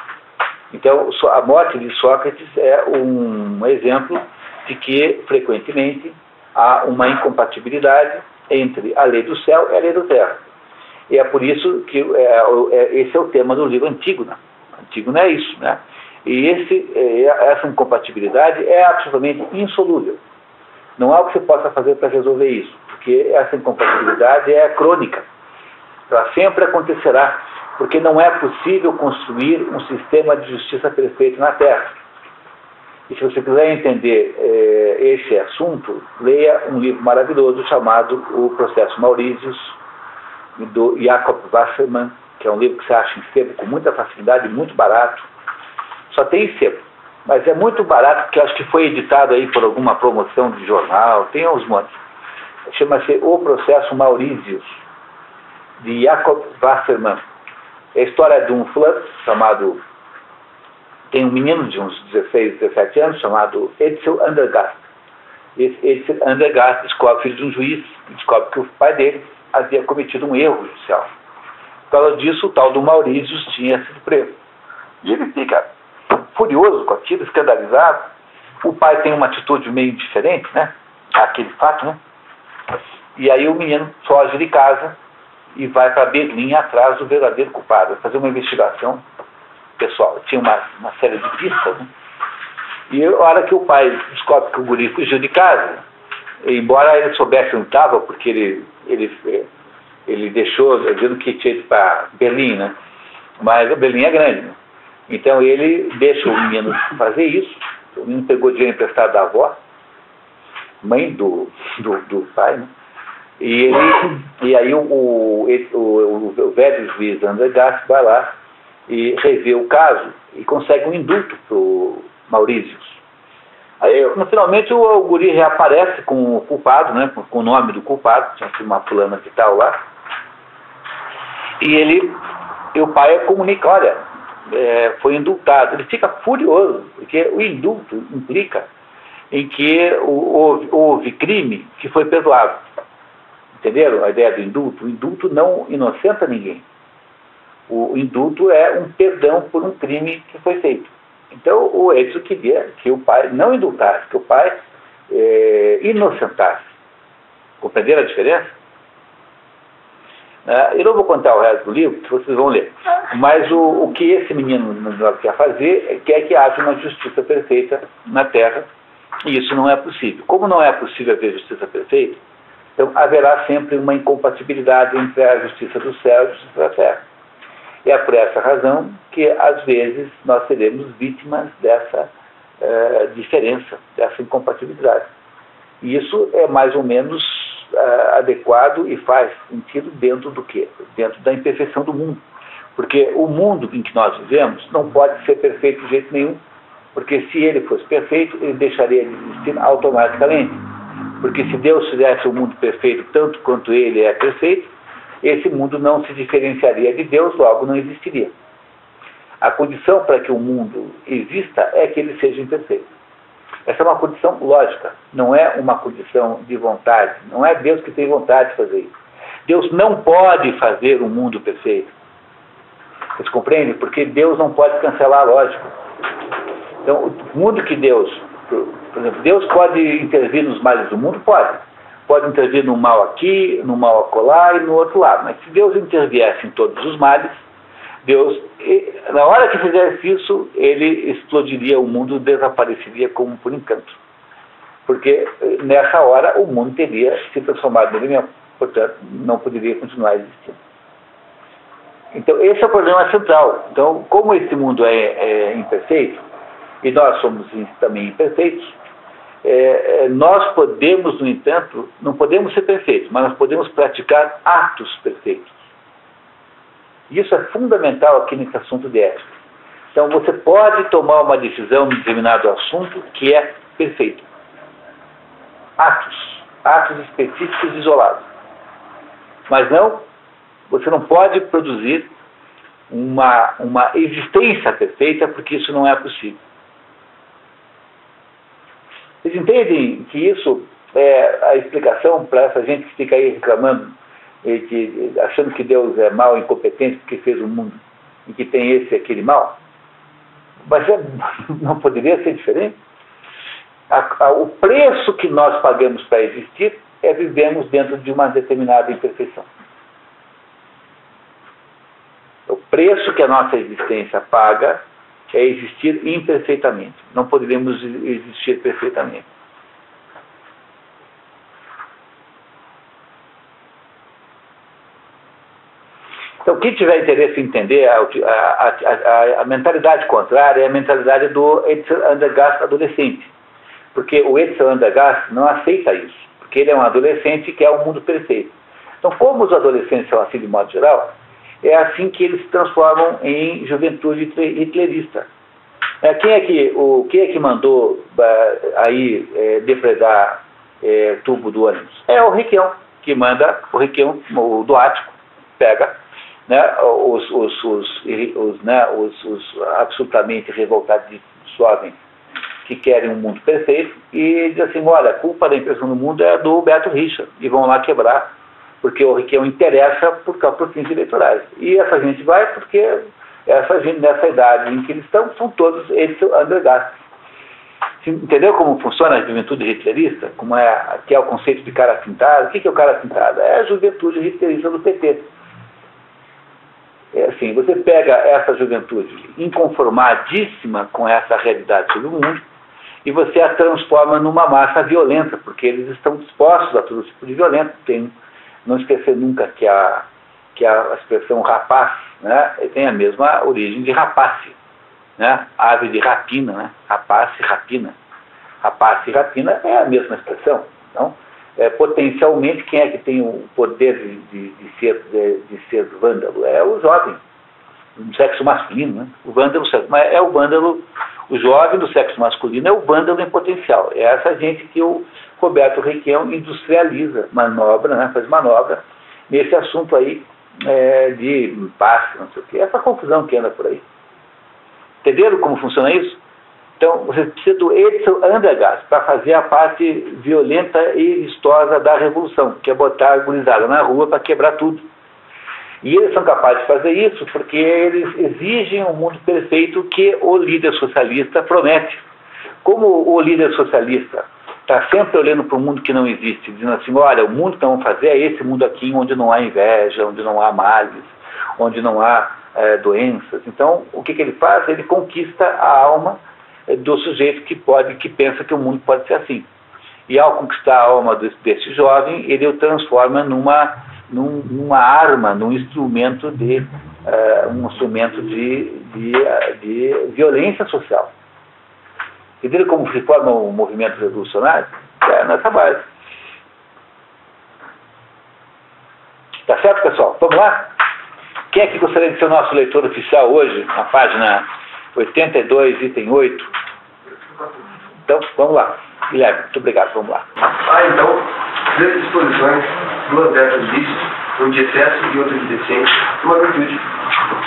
Então, a morte de Sócrates é um exemplo de que, frequentemente, há uma incompatibilidade entre a lei do céu e a lei da terra. E é por isso que esse é o tema do livro Antígona. Antígona é isso, né? E essa incompatibilidade é absolutamente insolúvel. Não há o que você possa fazer para resolver isso, porque essa incompatibilidade é crônica. Ela sempre acontecerá, porque não é possível construir um sistema de justiça perfeito na Terra. E se você quiser entender esse assunto, leia um livro maravilhoso chamado O Processo Maurícios, do Jacob Wasserman, que é um livro que você acha em sebo com muita facilidade, muito barato. Só tem em sebo, mas é muito barato, porque eu acho que foi editado aí por alguma promoção de jornal, tem uns montes. Chama-se O Processo Maurícios, de Jacob Wasserman. É a história de um fulano chamado... Tem um menino de uns 16, 17 anos, chamado Edsel Andergast. Esse Edsel Andergast descobre, filho de um juiz, descobre que o pai dele havia cometido um erro judicial. Por causa disso, o tal do Maurícios tinha sido preso. E ele fica furioso com aquilo, escandalizado. O pai tem uma atitude meio diferente, né? Aquele fato, né? E aí o menino foge de casa e vai para Berlim atrás do verdadeiro culpado, vai fazer uma investigação pessoal. Tinha uma série de pistas, né? E a hora que o pai descobre que o guri fugiu de casa, embora ele soubesse onde estava, porque ele deixou, dizendo que tinha ido para Berlim, né? Mas a Berlim é grande, né? Então ele deixa o menino fazer isso. O menino pegou dinheiro emprestado da avó, mãe do pai, né? E aí o velho juiz Andergast vai lá e revê o caso e consegue um indulto para o Maurícios. Aí, finalmente, o guri reaparece com o culpado, né, com o nome do culpado, tinha uma fulana de tal lá, e o pai comunica: olha, foi indultado. Ele fica furioso, porque o indulto implica em que houve crime que foi perdoado. Entenderam a ideia do indulto? O indulto não inocenta ninguém. O indulto é um perdão por um crime que foi feito. Então, o Edson queria que o pai não indultasse, que o pai inocentasse. Compreenderam a diferença? Eu não vou contar o resto do livro, que vocês vão ler. Mas o que esse menino quer fazer é que haja uma justiça perfeita na Terra, e isso não é possível. Como não é possível haver justiça perfeita, então haverá sempre uma incompatibilidade entre a justiça do céu e a justiça da Terra. E é por essa razão que, às vezes, nós seremos vítimas dessa diferença, dessa incompatibilidade. E isso é mais ou menos adequado e faz sentido dentro do quê? Dentro da imperfeição do mundo. Porque o mundo em que nós vivemos não pode ser perfeito de jeito nenhum, porque se ele fosse perfeito, ele deixaria de existir automaticamente. Porque se Deus fizesse o mundo perfeito tanto quanto ele é perfeito, esse mundo não se diferenciaria de Deus, logo não existiria. A condição para que o mundo exista é que ele seja imperfeito. Essa é uma condição lógica, não é uma condição de vontade. Não é Deus que tem vontade de fazer isso. Deus não pode fazer um mundo perfeito. Vocês compreendem? Porque Deus não pode cancelar a lógica. Então, o mundo que Deus... Por exemplo, Deus pode intervir nos males do mundo? Pode. Pode intervir no mal aqui, no mal acolá e no outro lado. Mas se Deus interviesse em todos os males, Deus, na hora que fizesse isso, ele explodiria o mundo, desapareceria como por encanto. Porque nessa hora o mundo teria se transformado no elemento, portanto não poderia continuar existindo. Então esse é o problema central. Então, como esse mundo é imperfeito, e nós somos também imperfeitos, nós podemos, no entanto, não podemos ser perfeitos, mas nós podemos praticar atos perfeitos. Isso é fundamental aqui nesse assunto de ética. Então, você pode tomar uma decisão em determinado assunto que é perfeito. Atos específicos isolados. Mas não, você não pode produzir uma existência perfeita, porque isso não é possível. Vocês entendem que isso é a explicação para essa gente que fica aí reclamando, achando que Deus é mau, incompetente, porque fez o mundo e que tem esse e aquele mal? Mas não poderia ser diferente? O preço que nós pagamos para existir é vivermos dentro de uma determinada imperfeição. O preço que a nossa existência paga é existir imperfeitamente. Não poderíamos existir perfeitamente. Então, quem tiver interesse em entender a mentalidade contrária é a mentalidade do Edsel Andergast adolescente. Porque o Edsel Andergast não aceita isso. Porque ele é um adolescente que quer um mundo perfeito. Então, como os adolescentes são assim de modo geral, é assim que eles se transformam em juventude hitlerista. Quem é que mandou depredar tubo do ônibus? É o Requião, que manda o Requião, o do Ático, pega os absolutamente revoltados jovens que querem um mundo perfeito e diz assim, olha, a culpa da impressão do mundo é do Beto Richa, e vão lá quebrar, porque o Requião interessa por fins eleitorais. E essa gente vai porque essa gente, nessa idade em que eles estão, são todos eles undergastos. Entendeu como funciona a juventude hitlerista? Que é o conceito de cara pintado? O que é o cara pintado? É a juventude hitlerista do PT. É assim, você pega essa juventude inconformadíssima com essa realidade sobre o mundo e você a transforma numa massa violenta, porque eles estão dispostos a todo tipo de violência. Não esquecer nunca que a expressão rapaz, né, tem a mesma origem de rapace, né, ave de rapina, né, rapace, rapina. Rapace e rapina é a mesma expressão. Então, potencialmente, quem é que tem o poder de ser vândalo? É o jovem, do sexo masculino, né? O vândalo, mas é o vândalo, o jovem do sexo masculino é o vândalo em potencial. É essa gente que o Roberto Requião industrializa, faz manobra nesse assunto aí de passe, não sei o quê. Essa confusão que anda por aí. Entenderam como funciona isso? Então, você precisa do Edsel Andergast para fazer a parte violenta e vistosa da revolução, que é botar a gurizada na rua para quebrar tudo. E eles são capazes de fazer isso porque eles exigem um mundo perfeito que o líder socialista promete. Como o líder socialista está sempre olhando para um mundo que não existe, dizendo assim, olha, o mundo que vamos fazer é esse mundo aqui onde não há inveja, onde não há males, onde não há doenças. Então, o que ele faz? Ele conquista a alma do sujeito que pensa que o mundo pode ser assim. E ao conquistar a alma desse jovem, ele o transforma numa arma, num instrumento de violência social. Entenderam como se formam movimentos revolucionários? É nessa base. Tá certo, pessoal? Vamos lá? Quem é que gostaria de ser o nosso leitor oficial hoje, na página 82, item 8? Então, vamos lá. Guilherme, muito obrigado, vamos lá. Então, três disposições, duas dessas vícios, um de excesso e outro de deficiência, uma virtude,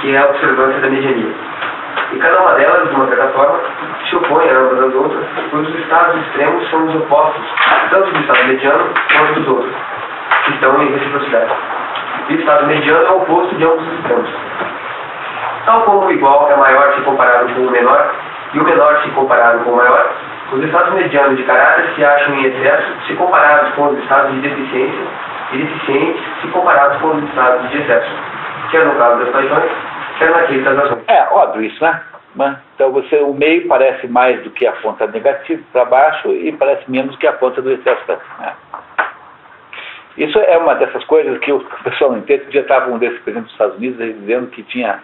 que é a observância da mediania. E cada uma delas, de uma certa forma, se opõe a ambas as outras, pois os estados extremos são os opostos, tanto do estado mediano quanto dos outros, que estão em reciprocidade. E o estado mediano é o oposto de ambos os extremos. Tal como o igual é maior se comparado com o menor, e o menor se comparado com o maior, os estados medianos de caráter se acham em excesso se comparados com os estados de deficiência, e deficientes se comparados com os estados de excesso, quer no caso das paixões, quer naquele das ações. É óbvio isso, né? Então o meio parece mais do que a ponta negativa para baixo e parece menos do que a ponta do excesso para cima. Né? Isso é uma dessas coisas que o pessoal não entende. Já estava um desses presidentes dos Estados Unidos dizendo que tinha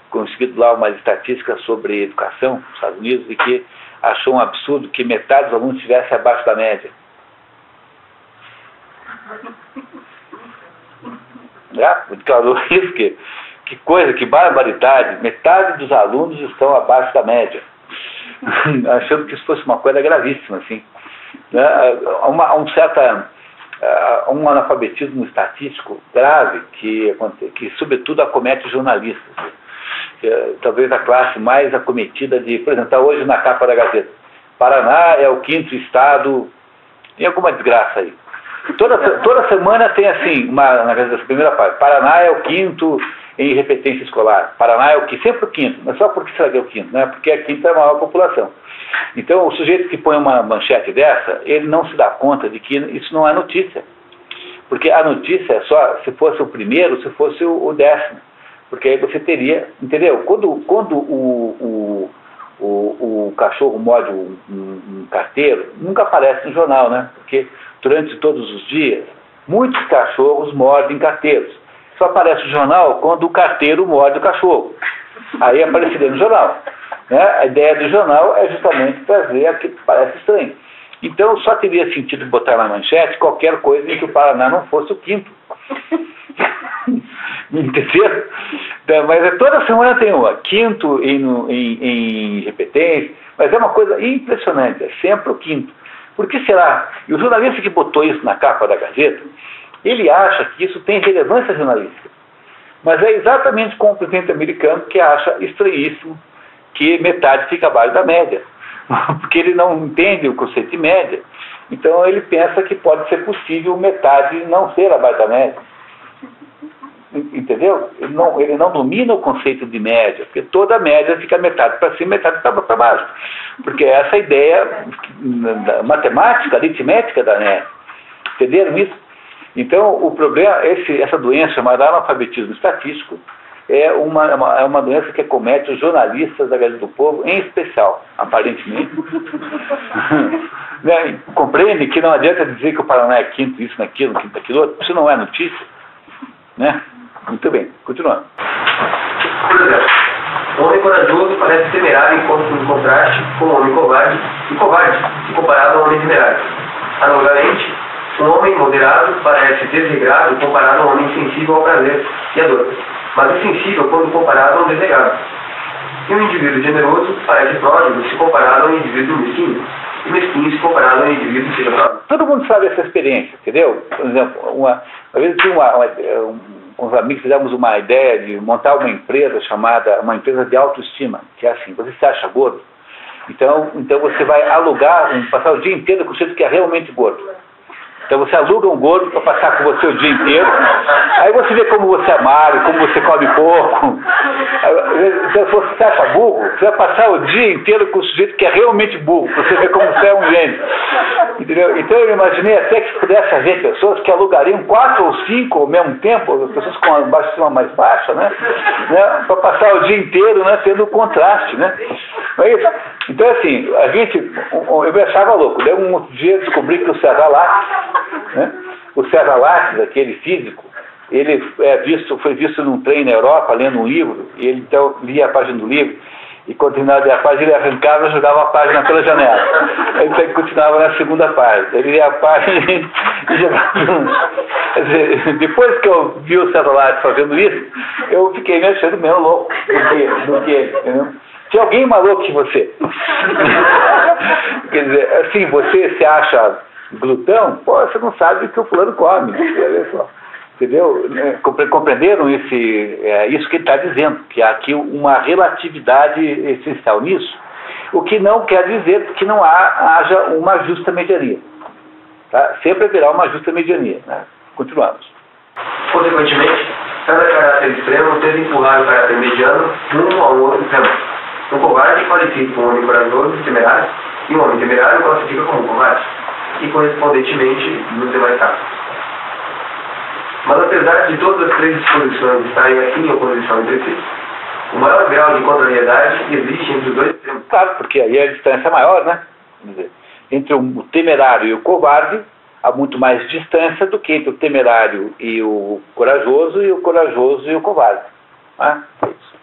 conseguido lá uma estatística sobre educação nos Estados Unidos e que achou um absurdo que metade dos alunos estivesse abaixo da média. Já declarou isso, que coisa, que barbaridade, metade dos alunos estão abaixo da média. Achando que isso fosse uma coisa gravíssima, assim. Um analfabetismo estatístico grave que sobretudo acomete jornalistas. Talvez a classe mais acometida de, por exemplo, está hoje na capa da Gazeta. Paraná é o 5º estado, tem alguma desgraça aí. Toda semana tem assim, na primeira parte, Paraná é o 5º em repetência escolar. Paraná é o 5º, sempre o 5º, mas só porque será que é o 5º? Né? Porque a 5ª é a maior população. Então, o sujeito que põe uma manchete dessa, ele não se dá conta de que isso não é notícia. Porque a notícia é só se fosse o primeiro, se fosse o 10º. Porque aí você teria, entendeu? Quando o cachorro morde um carteiro, nunca aparece no jornal, né? Porque durante todos os dias, muitos cachorros mordem carteiros. Só aparece no jornal quando o carteiro morde o cachorro. Aí apareceria no jornal. Né? A ideia do jornal é justamente trazer aquilo que parece estranho. Então só teria sentido botar na manchete qualquer coisa em que o Paraná não fosse o 5º. Entendeu? Então, mas toda semana tem uma 5º em repetência, mas é uma coisa impressionante, é sempre o 5º. Por que será? E o jornalista que botou isso na capa da Gazeta, ele acha que isso tem relevância jornalística. Mas é exatamente como o presidente americano que acha estranhíssimo que metade fica abaixo da média. Porque ele não entende o conceito de média. Então ele pensa que pode ser possível metade não ser abaixo da média. Entendeu? Ele não domina o conceito de média, porque toda média fica metade para cima, metade para baixo. Porque essa é a ideia matemática, aritmética da média. Entenderam isso? Então, o problema, essa doença chamada analfabetismo estatístico, é uma doença que acomete os jornalistas da Gazeta do Povo, em especial, aparentemente. Né? Compreende que não adianta dizer que o Paraná é 5º, isso, naquilo, 5º, aquilo outro. Isso não é notícia. Né? Muito bem, continuando. Por exemplo, o homem corajoso parece temerário em contraste com o homem covarde, e covarde se comparado ao homem temerário. Analogamente, um homem moderado parece desregrado comparado a um homem sensível ao prazer e à dor, mas insensível quando comparado a um desregrado. E um indivíduo generoso parece pródigo se comparado a um indivíduo mesquinho, e mesquinho se comparado a um indivíduo seja pródigo. Todo mundo sabe essa experiência, entendeu? Por exemplo, uma vez tinha com os amigos fizemos uma ideia de montar uma empresa chamada, uma empresa de autoestima, que é assim, você se acha gordo, então você vai alugar, passar o dia inteiro com o sujeito que é realmente gordo. Então você aluga um gordo para passar com você o dia inteiro, aí você vê como você é magro, como você come pouco. Se você acha burro, você vai passar o dia inteiro com o sujeito que é realmente burro, para você ver como você é um gênio. Entendeu? Então eu imaginei até que pudesse haver pessoas que alugariam 4 ou 5 ao mesmo tempo, as pessoas com a autoestima mais baixa, né? Para passar o dia inteiro, né, tendo contraste, né? Não é isso? Então assim, eu me achava louco. Daí um dia descobri que o César Lattes, né? O César Lattes, aquele físico, ele foi visto num trem na Europa, lendo um livro, e ele então lia a página do livro, E quando terminava de ler a página, ele arrancava e jogava a página pela janela. Então ele continuava na segunda página. Ele lia a página e jogava. Quer dizer, depois que eu vi o Cedolati fazendo isso, eu fiquei me achando meio louco do que ele, entendeu? Tinha alguém mais louco que você. Quer dizer, assim, você se acha glutão? Pô, você não sabe o que o fulano come. Olha só. Entendeu? Compreenderam isso que ele está dizendo, que há aqui uma relatividade essencial nisso, o que não quer dizer que não haja uma justa mediania. Tá? Sempre haverá uma justa mediania. Né? Continuamos. Consequentemente, cada caráter extremo tenta empurrar o caráter mediano rumo a um outro extremo. Um covarde qualifica um homem corajoso e temerário, e um homem temerário classifica como um covarde, e correspondentemente nos demais casos. Mas apesar de todas as três disposições estarem aqui em oposição entre si, o maior grau de contrariedade existe entre os dois extremos. Claro, porque aí a distância é maior, né? Quer dizer, entre o temerário e o covarde, há muito mais distância do que entre o temerário e o corajoso e o covarde. Né? É isso.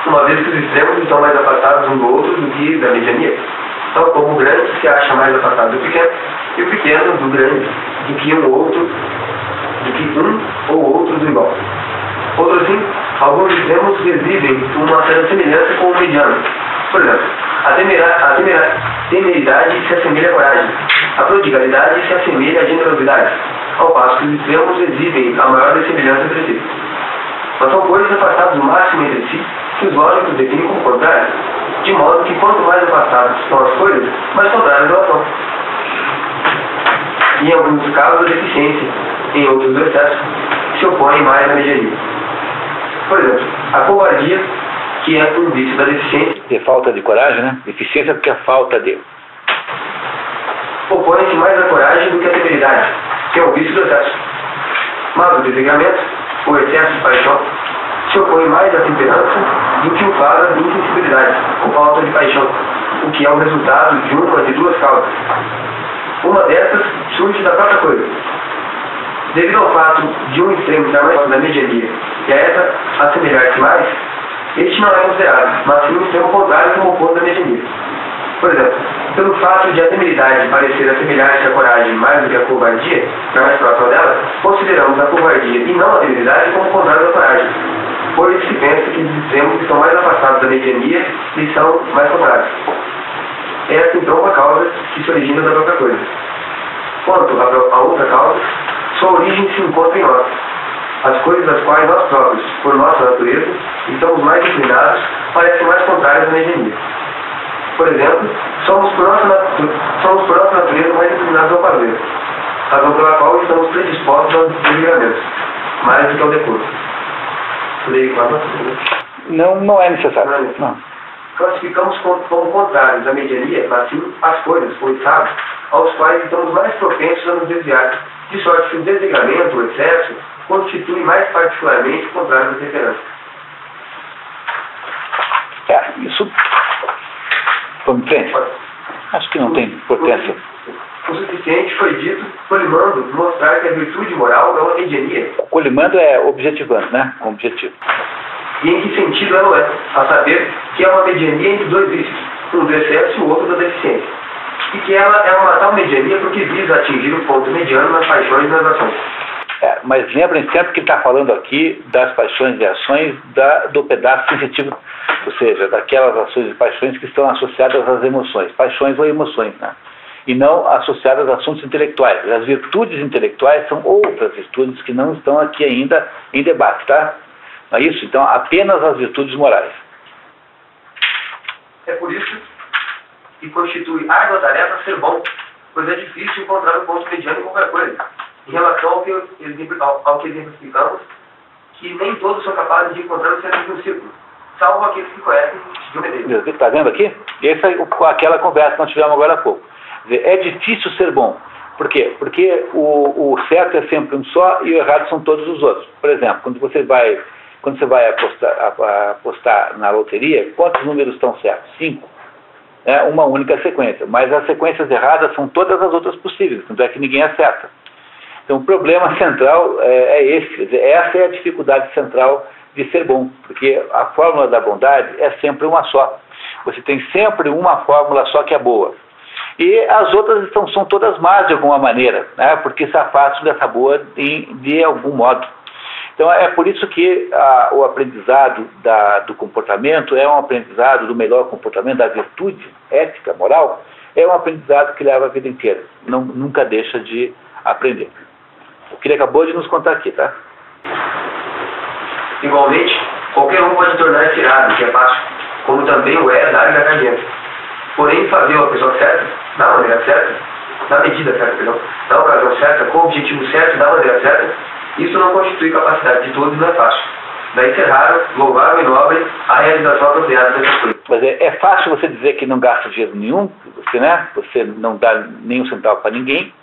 Uma vez que os extremos estão mais afastados um do outro do que da mediania, tal como o grande se acha mais afastado do pequeno, e o pequeno do grande do que um ou outro do igual. Outro assim, alguns extremos exibem uma certa semelhança com o mediano. Por exemplo, a temeridade se assemelha à coragem, a prodigalidade se assemelha à generosidade, ao passo que os extremos exibem a maior dessemelhança entre si. Mas são coisas afastadas o máximo entre si, que os lógicos definem como contrários, de modo que quanto mais afastadas são as coisas, mais contrárias elas são. E em alguns casos a deficiência, em outros o excesso, se opõem mais à mediania. Por exemplo, a covardia, que é um vício da deficiência. É falta de coragem, né? Deficiência porque é falta de. Opõe-se mais à coragem do que à temeridade, que é o vício do excesso. Mas o desligramento, o excesso de paixão, se opõe mais à temperança do que o faz à insensibilidade, ou falta de paixão, o que é o resultado de uma de duas causas. Uma dessas surge da própria coisa. Devido ao fato de um extremo estar mais na mediania e a essa assemelhar-se mais, este não é considerado, mas sim um extremo contrário como oposto da mediania. Por exemplo, pelo fato de a temeridade parecer assemelhar-se à coragem mais do que a covardia, que é mais próxima dela, consideramos a covardia e não a temeridade como contrário da coragem, pois se pensa que os extremos estão mais afastados da mediania e são mais contrários. Essa então é uma causa que se origina da própria coisa. Quanto à outra causa, sua origem se encontra em nós. As coisas das quais nós próprios, por nossa natureza, estamos mais inclinados, parecem mais contrárias à mediania. Por exemplo, somos por nossa natureza mais inclinados ao prazer, razão pela qual estamos predispostos aos desligramentos, mais do que ao decoro. Não é necessário. Não. Classificamos como contrários à mediania, assim, as coisas, ou estados, aos quais estamos mais propensos a nos desviar, de sorte que o desligramento, o excesso, constitui mais particularmente o contrário da temperança. Isso. Vamos em frente? Acho que não tem importância. O suficiente foi dito, colimando, mostrar que a virtude moral é uma mediania. Colimando é objetivando, né? Com objetivo. E em que sentido ela é? A saber que é uma mediania entre dois vícios, um do excesso e o outro da deficiência. E que ela é uma tal mediania porque visa atingir o ponto mediano nas paixões e nas ações. Mas lembrem sempre que ele está falando aqui das paixões e ações do pedaço sensitivo, ou seja, daquelas ações e paixões que estão associadas às emoções, paixões ou emoções, né? E não associadas a assuntos intelectuais. As virtudes intelectuais são outras virtudes que não estão aqui ainda em debate, tá? Não é isso? Então, apenas as virtudes morais. É por isso que constitui árdua tarefa ser bom, pois é difícil encontrar um ponto mediano em qualquer coisa. Em relação ao que exemplificamos, que nem todos são capazes de encontrar o centro de um círculo, salvo aqueles que conhecem Diomedes. Está vendo aqui? Essa é aquela conversa que nós tivemos agora há pouco. É difícil ser bom. Por quê? Porque o certo é sempre um só e o errado são todos os outros. Por exemplo, quando você vai apostar na loteria, quantos números estão certos? 5. É uma única sequência. Mas as sequências erradas são todas as outras possíveis, tanto é que ninguém acerta. Então o problema central é esse. Quer dizer, essa é a dificuldade central de ser bom, porque a fórmula da bondade é sempre uma só. Você tem sempre uma fórmula só que é boa. E as outras são todas más de alguma maneira, né? Porque se afastam dessa boa de algum modo. Então é por isso que o aprendizado do comportamento é um aprendizado do melhor comportamento, da virtude ética, moral, é um aprendizado que leva a vida inteira. Nunca deixa de aprender. O que ele acabou de nos contar aqui, tá? Igualmente, qualquer um pode tornar-se irado, que é fácil, como também o é dar gargalhada. Porém, fazer a pessoa certa, da maneira certa, na medida certa, perdão, na ocasião certa, com o objetivo certo, da maneira certa, isso não constitui capacidade de todos e não é fácil. Daí ser raro, louvável e nobre a realização apropriada dessas coisas. Mas é fácil você dizer que não gasta dinheiro nenhum, você não dá nenhum centavo para ninguém,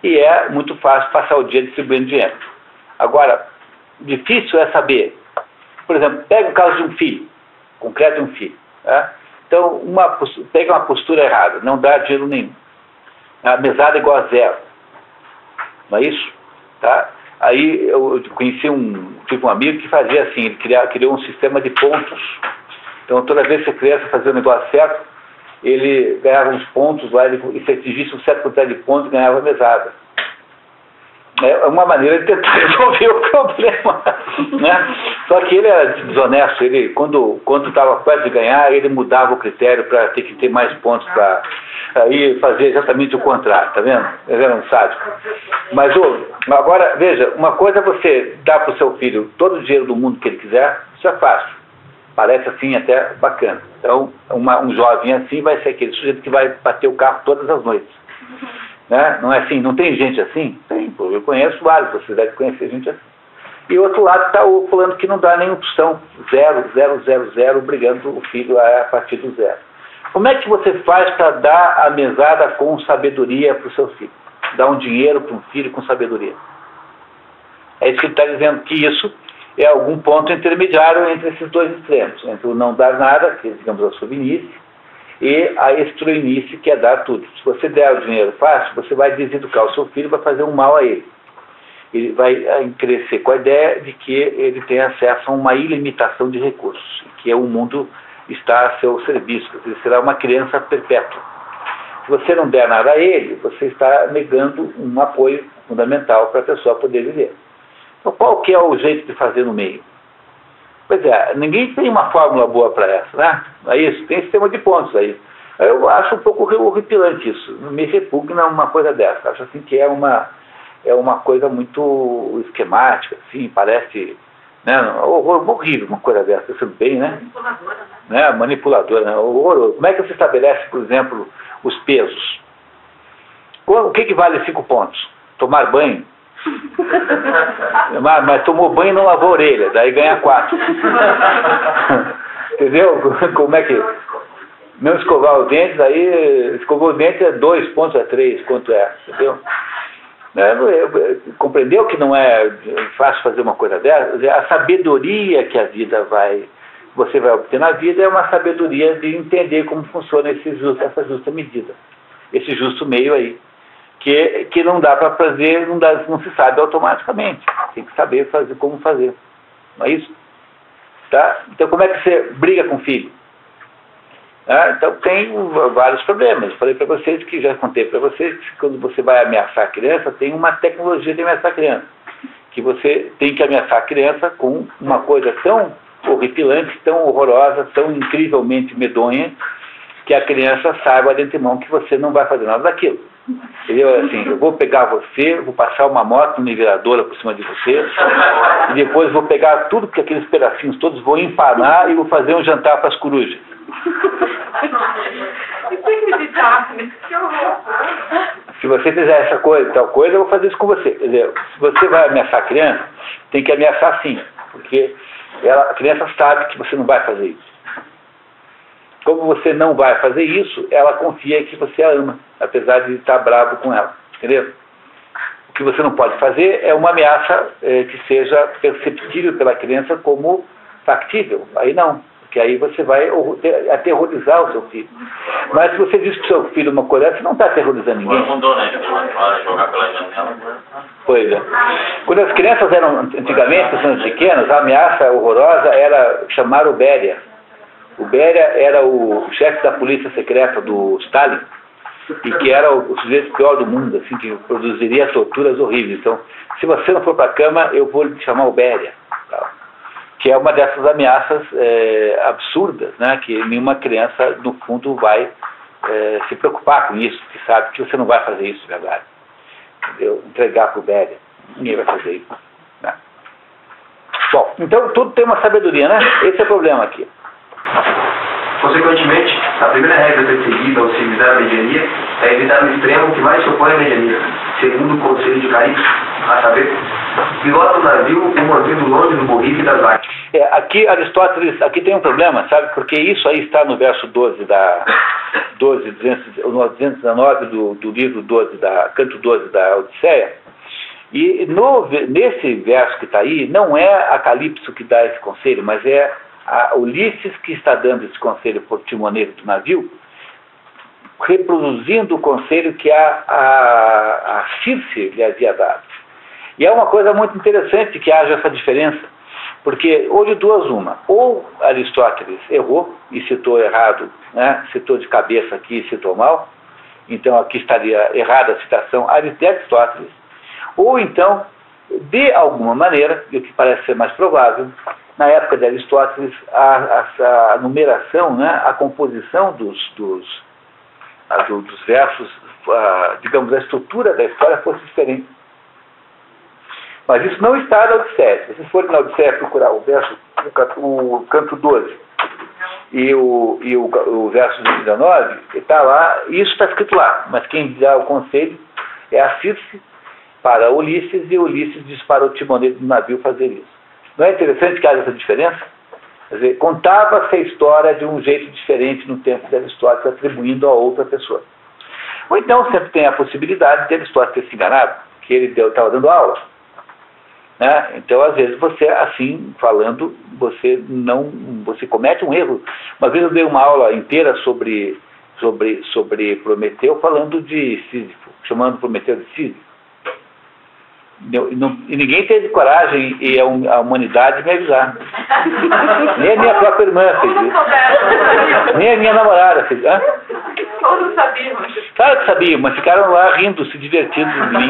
e é muito fácil passar o dia distribuindo dinheiro. Agora, difícil é saber. Por exemplo, pega o caso de um filho, concreto de um filho. Tá? Então, pega uma postura errada, não dá dinheiro nenhum. A mesada é igual a zero. Não é isso? Tá? Aí eu conheci um amigo que fazia assim, ele criou um sistema de pontos. Então, toda vez que a criança fazia o negócio certo, ele ganhava uns pontos lá, e se atingisse um certo quantidade de pontos, ganhava a mesada. É uma maneira de tentar resolver o problema, né? Só que ele era desonesto, ele, quando estava perto de ganhar, ele mudava o critério para ter que ter mais pontos para aí fazer exatamente o contrário, tá vendo? Ele era um sádico. Mas agora, veja, uma coisa é você dar para o seu filho todo o dinheiro do mundo que ele quiser, isso é fácil. Parece assim até bacana. Então, um jovem assim vai ser aquele sujeito que vai bater o carro todas as noites. Né? Não é assim? Não tem gente assim? Tem, pô, eu conheço vários, você deve conhecer gente assim. E outro lado está o fulano que não dá nenhuma opção, 0, 0, 0, 0, obrigando o filho a partir do zero. Como é que você faz para dar a mesada com sabedoria para o seu filho? Dar um dinheiro para um filho com sabedoria? É isso que ele está dizendo, que isso é algum ponto intermediário entre esses dois extremos, entre o não dar nada, que é, digamos, a sovinice, e a extroinice, que é dar tudo. Se você der o dinheiro fácil, você vai deseducar o seu filho, vai fazer um mal a ele. Ele vai crescer com a ideia de que ele tem acesso a uma ilimitação de recursos, que o mundo está a seu serviço, ele será uma criança perpétua. Se você não der nada a ele, você está negando um apoio fundamental para a pessoa poder viver. Então, qual que é o jeito de fazer no meio? Pois é, ninguém tem uma fórmula boa para essa, né? É isso, tem sistema de pontos aí. Eu acho um pouco horripilante isso, me repugna uma coisa dessa. Acho assim que é uma coisa muito esquemática, assim, parece, né, horrível uma coisa dessa, pensando bem, né? Manipuladora, né? Horroroso. Como é que você estabelece, por exemplo, os pesos? O que vale 5 pontos? Tomar banho? Mas tomou banho e não lavou a orelha, daí ganha 4. Entendeu? Como é que... Não escovar os dentes, aí escovou os dentes é 2 pontos a 3, quanto é, entendeu? Compreendeu que não é fácil fazer uma coisa dessa? A sabedoria que a vida você vai obter na vida é uma sabedoria de entender como funciona essa justa medida, esse justo meio aí. Que não dá para fazer, não se sabe automaticamente. Tem que saber como fazer. Não é isso? Tá? Então, como é que você briga com o filho? Então, tem vários problemas. Falei para vocês que já contei para vocês que quando você vai ameaçar a criança, tem uma tecnologia de ameaçar a criança. Que você tem que ameaçar a criança com uma coisa tão horripilante, tão horrorosa, tão incrivelmente medonha, que a criança saiba de antemão que você não vai fazer nada daquilo. Entendeu? Assim, eu vou pegar você, vou passar uma moto niveladora por cima de você, e depois vou pegar tudo, que aqueles pedacinhos todos, vou empanar e vou fazer um jantar para as corujas. Se você fizer essa coisa, tal coisa, eu vou fazer isso com você. Quer dizer, se você vai ameaçar a criança, tem que ameaçar sim, porque a criança sabe que você não vai fazer isso. Como você não vai fazer isso, ela confia que você a ama, apesar de estar bravo com ela. Entendeu? O que você não pode fazer é uma ameaça que seja perceptível pela criança como factível. Aí não. porque aí você vai aterrorizar o seu filho. Mas se você diz para o seu filho uma coisa, você não está aterrorizando ninguém. Agora mudou, né? Jogar pela janela. Pois é. Quando as crianças eram, antigamente, quando pequenas, a ameaça horrorosa era chamar o Beria. O Beria era o chefe da polícia secreta do Stalin, e que era o sujeito pior do mundo, assim, que produziria torturas horríveis. Então, se você não for para a cama, eu vou lhe chamar o Beria. Tal. Que é uma dessas ameaças absurdas, né? Que nenhuma criança, no fundo, vai se preocupar com isso, que sabe que você não vai fazer isso, verdade. Entendeu? Entregar para o Beria. Ninguém vai fazer isso. Né? Bom, então tudo tem uma sabedoria, né? Esse é o problema aqui. Consequentemente, a primeira regra perseguida ao se evitar a mediania é evitar o extremo que mais se opõe à mediania, segundo o conselho de Carinho, a saber, pilota o navio o mantendo longe do borrife das vacas. Aqui Aristóteles, aqui tem um problema, sabe? Porque isso aí está no verso 219 do livro 12, canto 12 da Odisseia, e nesse verso que está aí, não é a Calipso que dá esse conselho, mas é a Ulisses que está dando esse conselho por timoneiro do navio, reproduzindo o conselho que a Circe lhe havia dado. E é uma coisa muito interessante que haja essa diferença, porque houve duas uma. Ou Aristóteles errou e citou errado, né? Citou de cabeça aqui e citou mal, então aqui estaria errada a citação de Aristóteles, ou então, de alguma maneira, e o que parece ser mais provável, na época de Aristóteles, a numeração, né, a composição dos versos, digamos, a estrutura da história fosse diferente. Mas isso não está na Odisseia. Se vocês forem na Odisseia procurar o canto 12 e o verso 19, está lá, isso está escrito lá, mas quem dá o conselho é a Circe para Ulisses, e Ulisses diz para o timoneiro do navio fazer isso. Não é interessante que haja essa diferença? Quer dizer, contava-se a história de um jeito diferente no tempo de Aristóteles, atribuindo a outra pessoa. Ou então sempre tem a possibilidade de Aristóteles ter se enganado, que ele estava dando aula. Né? Então, às vezes, você, assim, falando, você comete um erro. Uma vez eu dei uma aula inteira sobre Prometeu, falando de Sísifo, chamando Prometeu de Sísifo. E ninguém teve coragem, e a humanidade, me avisar. Nem a minha própria irmã fez isso. Nem a minha namorada fez isso. Todos sabiam. Claro que sabiam, mas ficaram lá rindo, se divertindo de mim.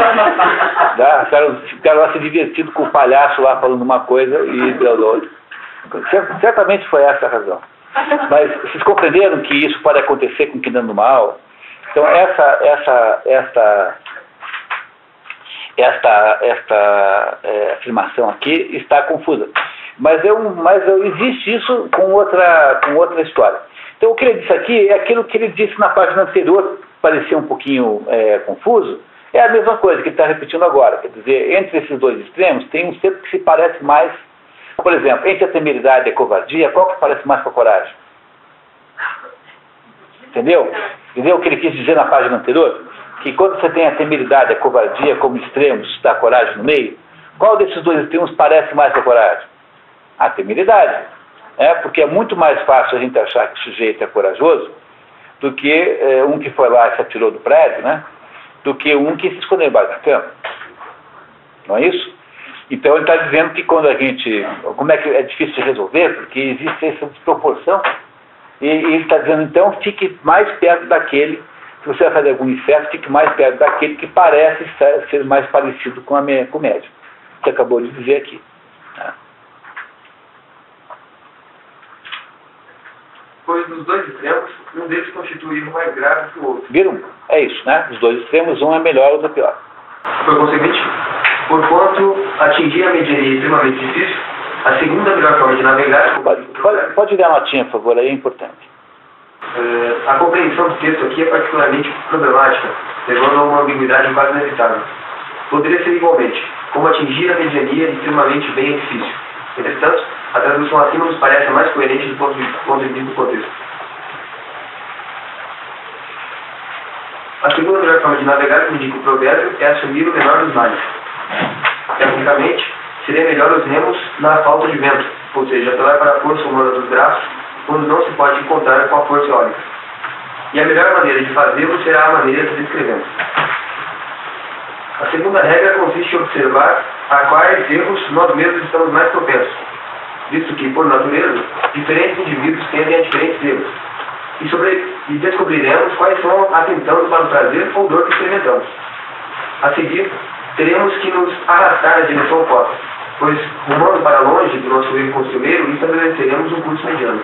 Ficaram lá se divertindo com o palhaço lá falando uma coisa e deu outra. Certamente foi essa a razão. Mas vocês compreenderam que isso pode acontecer com quem dando uma aula? Então esta afirmação aqui está confusa. Mas existe isso com outra história. Então o que ele disse aqui é aquilo que ele disse na página anterior, parecia um pouquinho confuso, é a mesma coisa que ele está repetindo agora. Quer dizer, entre esses dois extremos tem um ser que se parece mais, por exemplo, entre a temeridade e a covardia, qual que parece mais com a coragem? Entendeu? Entendeu o que ele quis dizer na página anterior? Que quando você tem a temeridade e a covardia como extremos da coragem no meio, qual desses dois extremos parece mais com a coragem? A temeridade. Porque é muito mais fácil a gente achar que o sujeito é corajoso do que um que foi lá e se atirou do prédio, né? Do que um que se escondeu embaixo da cama. Não é isso? Então ele está dizendo que quando a gente... Como é que é difícil de resolver? Porque existe essa desproporção. E ele está dizendo, então, fique mais perto daquele... Se você vai fazer algum inferno, fique mais perto daquele que parece ser mais parecido com a comédia. Que acabou de dizer aqui. Né? Pois dos dois extremos, um deles constitui o mais grave que o outro. Viram? É isso, né? Dos dois extremos, um é melhor, outro é pior. Por conseguinte, porquanto atingir a mediania é extremamente difícil, a segunda melhor forma de navegar... Pode dar uma notinha, por favor, aí é importante. A compreensão do texto aqui é particularmente problemática, levando a uma ambiguidade quase inevitável. Poderia ser igualmente, como atingir a mediania extremamente bem é difícil. Entretanto, a tradução acima nos parece a mais coerente do ponto de vista do contexto. A segunda melhor forma de navegar, como indica o provérbio, é assumir o menor dos males. Tecnicamente, seria melhor os remos na falta de vento, ou seja, apelar para a força humana dos braços quando não se pode encontrar com a força eólica. E a melhor maneira de fazê-lo será a maneira que descrevemos. A segunda regra consiste em observar a quais erros nós mesmos estamos mais propensos, visto que, por natureza, diferentes indivíduos tendem a diferentes erros, e descobriremos quais são atentando para o prazer ou dor que experimentamos. A seguir, teremos que nos arrastar na direção oposta, pois, rumando para longe do nosso erro costumeiro, estabeleceremos um curso mediano.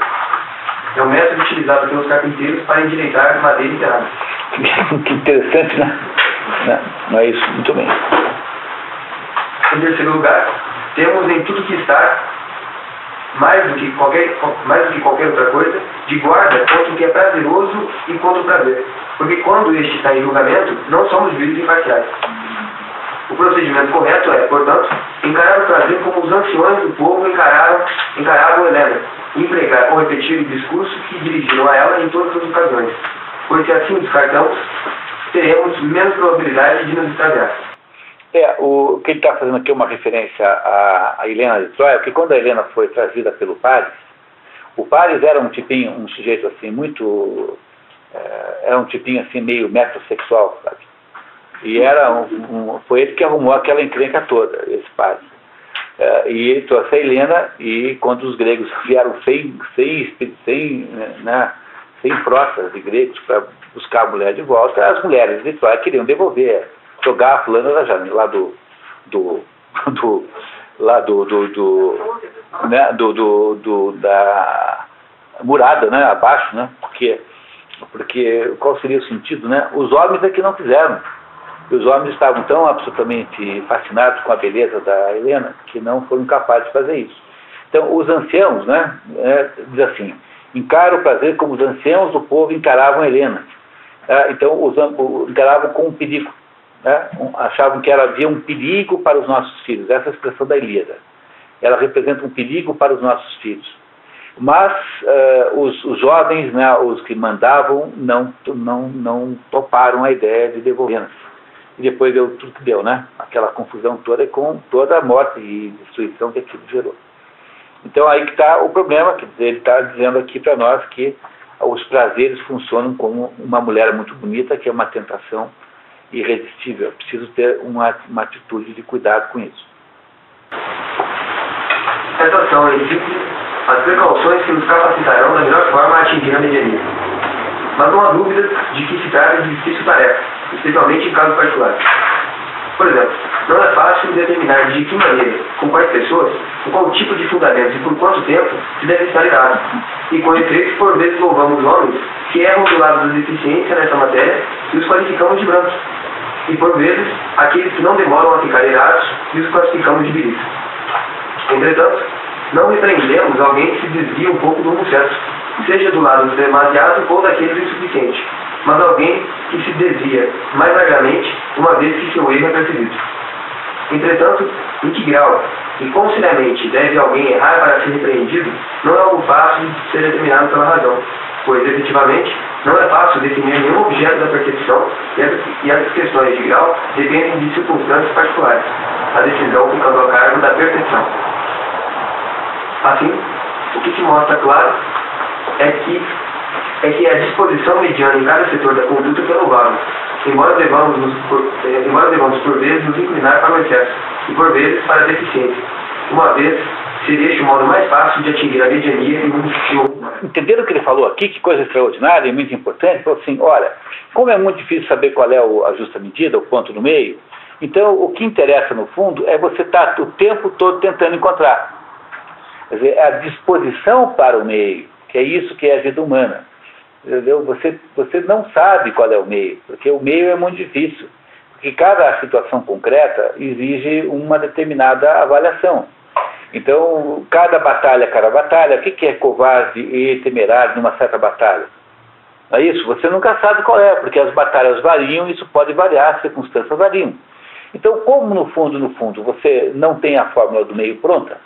É o método utilizado pelos carpinteiros para endireitar madeira enterrada. Que interessante, né? Não é isso? Muito bem. Em terceiro lugar, temos em tudo que está, mais do que qualquer outra coisa, de guarda contra o que é prazeroso e contra o prazer. Porque quando este está em julgamento, não somos juízes imparciais. O procedimento correto é, portanto, encarar o prazer como os anciões do povo encaravam Helena, e empregar ou repetir o discurso que dirigiram a ela em todas as ocasiões, pois se assim descartamos, teremos menos probabilidade de nos extraviar. O que ele está fazendo aqui é uma referência a Helena de Troia, porque quando a Helena foi trazida pelo Paris, o Paris era um tipinho, um sujeito assim muito... era um tipinho assim meio metrosexual, sabe? E foi ele que arrumou aquela encrenca toda, esse Paris. E ele trouxe a Helena, e quando os gregos vieram sem frotas de gregos para buscar a mulher de volta, as mulheres de Troia queriam devolver, jogar a fulana da janela da murada, né, abaixo, né, porque qual seria o sentido, né? Os homens é que não fizeram. E os homens estavam tão absolutamente fascinados com a beleza da Helena que não foram capazes de fazer isso. Então, os anciãos, né, diz assim, encara o prazer como os anciãos do povo encaravam Helena. Então, encaravam com um perigo. Né? Achavam que havia um perigo para os nossos filhos. Essa é a expressão da Ilíada. Ela representa um perigo para os nossos filhos. Mas os jovens, né, os que mandavam, não toparam a ideia de devolver-nos. E depois deu tudo que deu, né? Aquela confusão toda com toda a morte e destruição que aquilo gerou. Então aí que está o problema, que ele está dizendo aqui para nós que os prazeres funcionam como uma mulher muito bonita, que é uma tentação irresistível. É preciso ter uma atitude de cuidado com isso. Essas são, em síntese, as precauções que nos capacitarão da melhor forma a atingir a mediania. Mas não há dúvida de que se trata de difícil tarefa, especialmente em casos particulares. Por exemplo, não é fácil determinar de que maneira, com quais pessoas, com qual tipo de fundamentos e por quanto tempo se deve estar irado. E com efeito, por vezes louvamos homens que erram do lado da deficiência nessa matéria e os qualificamos de brancos. E por vezes, aqueles que não demoram a ficar irados e os classificamos de viris. Entretanto, não repreendemos alguém que se desvia um pouco do rumo certo, seja do lado do demasiado ou daquele do insuficiente, mas alguém que se desvia mais largamente, uma vez que seu erro é percebido. Entretanto, em que grau e quão seriamente deve alguém errar para ser repreendido, não é algo fácil de ser determinado pela razão, pois, efetivamente, não é fácil definir nenhum objeto da percepção e as questões de grau dependem de circunstâncias particulares, a decisão ficando a cargo da percepção. Assim, o que se mostra claro é que a disposição mediana em cada setor da conduta é louvável, embora devamos por vezes nos inclinar para o excesso e por vezes para a deficiência, uma vez seria este o modo mais fácil de atingir a mediania e um... Entenderam o que ele falou aqui? Que coisa extraordinária e muito importante. Ele falou assim, olha, como é muito difícil saber qual é a justa medida, o ponto no meio, então o que interessa no fundo é você estar o tempo todo tentando encontrar. Quer dizer, a disposição para o meio, que é isso que é a vida humana. Entendeu? Você não sabe qual é o meio, porque o meio é muito difícil. Porque cada situação concreta exige uma determinada avaliação. Então, cada batalha, o que é covarde e temerário numa certa batalha? Não é isso? Você nunca sabe qual é, porque as batalhas variam e isso pode variar, as circunstâncias variam. Então, como no fundo, você não tem a fórmula do meio pronta,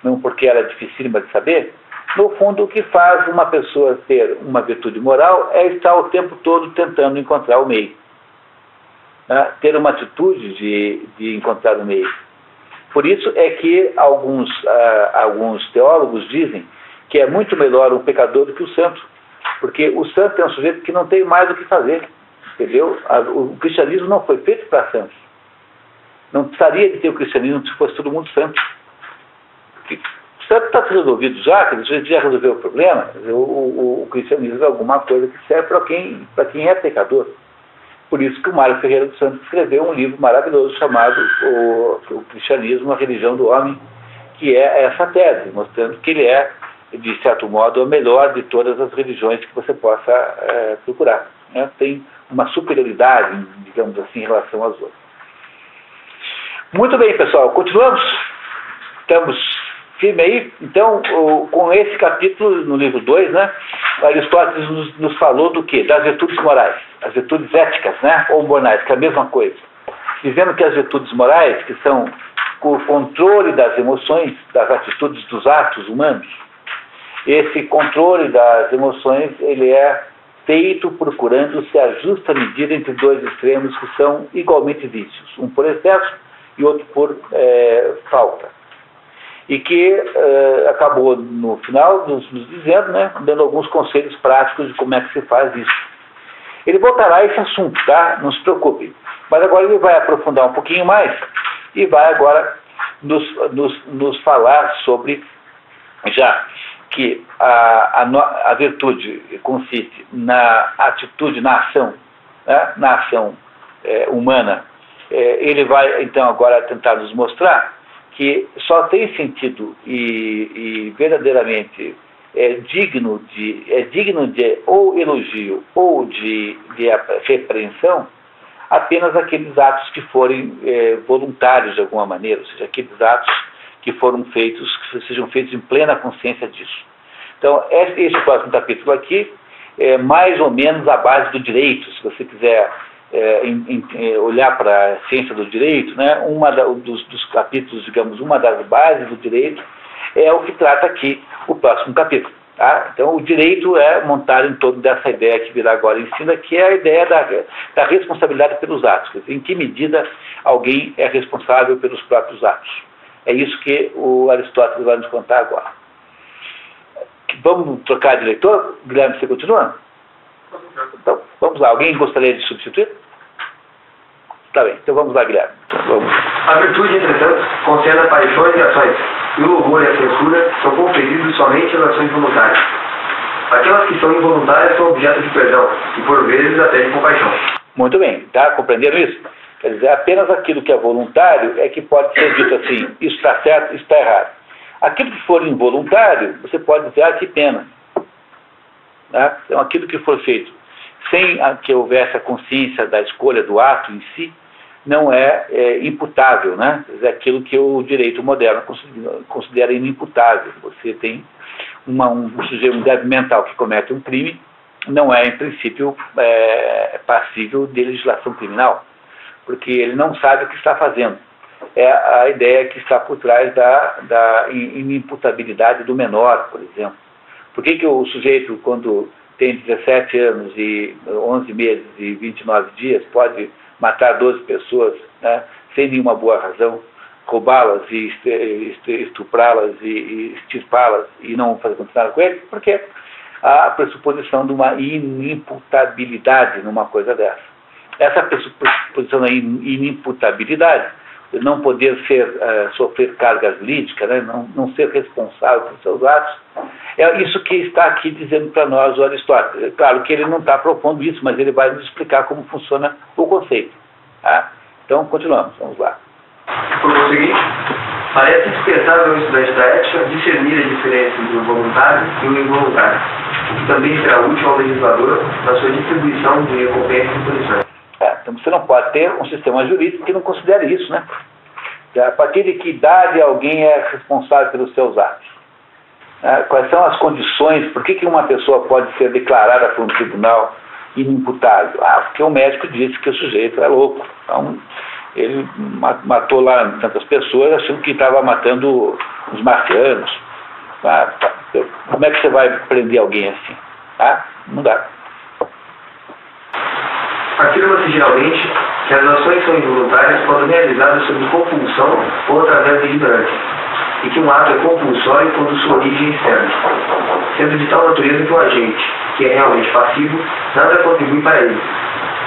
não porque ela é dificílima de saber, no fundo o que faz uma pessoa ter uma virtude moral é estar o tempo todo tentando encontrar o meio. Né? Ter uma atitude de encontrar o meio. Por isso é que alguns teólogos dizem que é muito melhor um pecador do que o santo, porque o santo é um sujeito que não tem mais o que fazer, entendeu? O cristianismo não foi feito para santos. Não precisaria de ter o cristianismo se fosse todo mundo santo. O santo está resolvido já, que a gente já resolveu o problema. O cristianismo é alguma coisa que serve para quem é pecador. Por isso que o Mário Ferreira dos Santos escreveu um livro maravilhoso chamado o Cristianismo, a Religião do Homem, que é essa tese, mostrando que ele é, de certo modo, a melhor de todas as religiões que você possa procurar. Né? Tem uma superioridade, digamos assim, em relação às outras. Muito bem, pessoal, continuamos? Estamos firme aí? Então, com esse capítulo, no livro 2, né, Aristóteles nos falou do quê? Das virtudes morais, as virtudes éticas, né, ou morais, que é a mesma coisa. Dizendo que as virtudes morais, que são o controle das emoções, das atitudes, dos atos humanos, esse controle das emoções, ele é feito procurando-se a justa medida entre dois extremos que são igualmente vícios, um por excesso e outro por falta. E que acabou, no final, nos dizendo, né, dando alguns conselhos práticos de como é que se faz isso. Ele voltará a esse assunto, tá? Não se preocupe. Mas agora ele vai aprofundar um pouquinho mais e vai agora nos falar sobre, já que a virtude consiste na atitude, na ação, né, na ação humana. Ele vai, então, agora tentar nos mostrar que só tem sentido e verdadeiramente digno de ou elogio ou de repreensão apenas aqueles atos que forem voluntários de alguma maneira, ou seja, aqueles atos que foram feitos, que sejam feitos em plena consciência disso. Então, este próximo capítulo aqui é mais ou menos a base do direito, se você quiser olhar para a ciência do direito, né, dos capítulos, digamos, uma das bases do direito é o que trata aqui o próximo capítulo. Tá? Então, o direito é montado em torno dessa ideia que virá agora em cima, que é a ideia da responsabilidade pelos atos. Quer dizer, em que medida alguém é responsável pelos próprios atos. É isso que o Aristóteles vai nos contar agora. Vamos trocar de leitor? Guilherme, você continua? Então, vamos lá. Alguém gostaria de substituir? Tá bem, então vamos lá, Guilherme. Vamos. A virtude, entretanto, concerne a paixões e ações, e o louvor e a censura são conferidos somente em ações voluntárias. Aquelas que são involuntárias são objeto de perdão, e por vezes até de compaixão. Muito bem, tá? Compreenderam isso? Quer dizer, apenas aquilo que é voluntário é que pode ser dito assim, isso está certo, isso está errado. Aquilo que for involuntário, você pode dizer, que pena. Tá? Então, aquilo que for feito sem que houvesse a consciência da escolha do ato em si, não é imputável, né? Quer dizer, aquilo que o direito moderno considera inimputável. Você tem um sujeito, um débil mental que comete um crime, não é, em princípio, passível de legislação criminal, porque ele não sabe o que está fazendo. É a ideia que está por trás da inimputabilidade do menor, por exemplo. Por que o sujeito, quando tem 17 anos e 11 meses e 29 dias, pode matar 12 pessoas, né, sem nenhuma boa razão, roubá-las e estuprá-las e extirpá-las e não fazer nada com ele? Porque há a pressuposição de uma inimputabilidade numa coisa dessa. Essa pressuposição da inimputabilidade, não poder sofrer carga jurídica, né, não ser responsável por seus atos, é isso que está aqui dizendo para nós o Aristóteles. Claro que ele não está propondo isso, mas ele vai nos explicar como funciona o conceito. Tá? Então, continuamos, vamos lá. Por conseguinte, parece dispensável ao estudante da ética discernir a diferença entre o voluntário e o involuntário, o que também será útil ao legislador na sua distribuição de recompensas e punições. Então você não pode ter um sistema jurídico que não considere isso, né? A partir de que idade alguém é responsável pelos seus atos? Quais são as condições, por que uma pessoa pode ser declarada por um tribunal inimputável? Porque o médico disse que o sujeito é louco. Então, ele matou lá tantas pessoas achando que estava matando os marcianos. Como é que você vai prender alguém assim? Não dá. Afirma-se geralmente que as ações são involuntárias quando realizadas sob compulsão ou através de ignorância. e que um ato é compulsório quando sua origem é externa, sendo de tal natureza que o agente, que é realmente passivo, nada contribui para ele.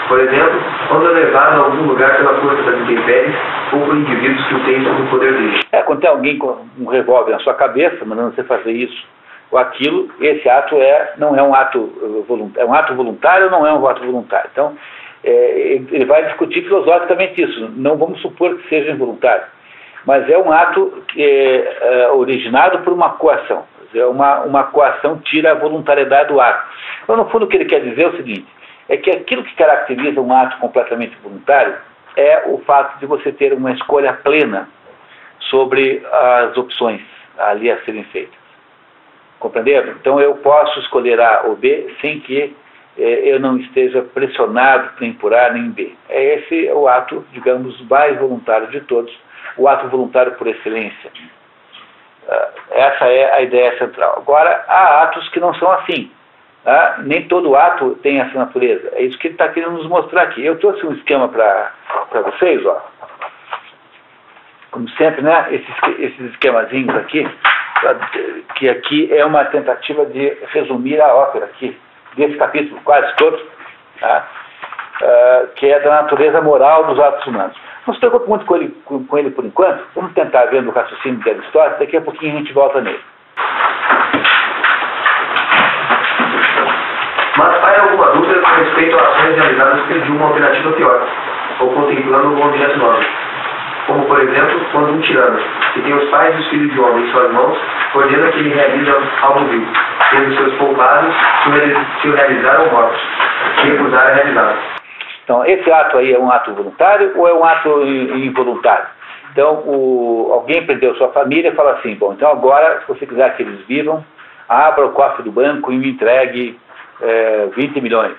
Por exemplo, quando é levado a algum lugar pela força das intempéries ou por indivíduos que o têm sob o poder dele. Quando tem alguém com um revólver na sua cabeça, mandando você fazer isso ou aquilo, esse ato não é um ato voluntário, é um ato voluntário ou não é um ato voluntário. Então, ele vai discutir filosoficamente isso. Não vamos supor que seja involuntário, mas é um ato originado por uma coação. Uma coação tira a voluntariedade do ato. Então, no fundo, o que ele quer dizer é o seguinte, é que aquilo que caracteriza um ato completamente voluntário é o fato de você ter uma escolha plena sobre as opções ali a serem feitas. Compreenderam? Então eu posso escolher A ou B sem que eu não esteja pressionado nem por A nem B. Esse é o ato, digamos, mais voluntário de todos, o ato voluntário por excelência. Essa é a ideia central. Agora, há atos que não são assim. Nem todo ato tem essa natureza. É isso que ele está querendo nos mostrar aqui. Eu trouxe um esquema para vocês, ó. Como sempre, né? Esses esquemazinhos aqui, que aqui é uma tentativa de resumir a ópera aqui, desse capítulo, quase todo, tá? Que é da natureza moral dos atos humanos. Não se preocupe muito com ele por enquanto. Vamos tentar ver o raciocínio de Aristóteles. Daqui a pouquinho a gente volta nele. Mas há alguma dúvida com respeito a ações realizadas de uma alternativa pior, ou contemplando um objeto nobre. Como, por exemplo, quando um tirano, que tem os pais e os filhos de homem em suas mãos, ordena que ele realize algo vil, tendo seus poupados se o realizaram mortos, e recusar a realizá-lo. Então, esse ato aí é um ato voluntário ou é um ato involuntário? Então, alguém prendeu sua família e fala assim, bom, então agora, se você quiser que eles vivam, abra o cofre do banco e me entregue 20 milhões.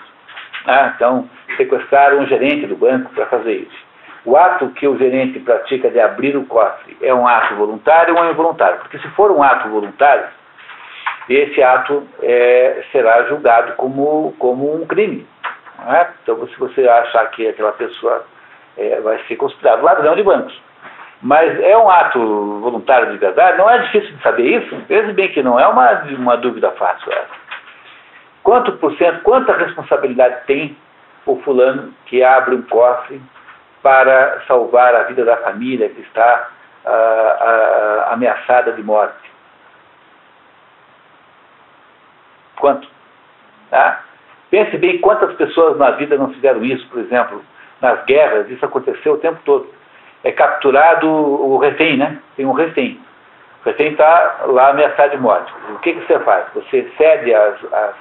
Então, sequestraram um gerente do banco para fazer isso. O ato que o gerente pratica de abrir o cofre é um ato voluntário ou involuntário? Porque se for um ato voluntário, esse ato será julgado como um crime. Não é? Então, se você achar que aquela pessoa vai ser considerado ladrão de bancos. Mas é um ato voluntário de verdade? Não é difícil de saber isso? Veja bem que não é uma dúvida fácil essa. Quanto por cento, quanta responsabilidade tem o fulano que abre um cofre para salvar a vida da família que está ameaçada de morte? Quanto? Tá? Pense bem quantas pessoas na vida não fizeram isso, por exemplo, nas guerras, isso aconteceu o tempo todo. É capturado o refém, né? Tem um refém. O refém está lá ameaçado de morte. O que você faz? Você cede às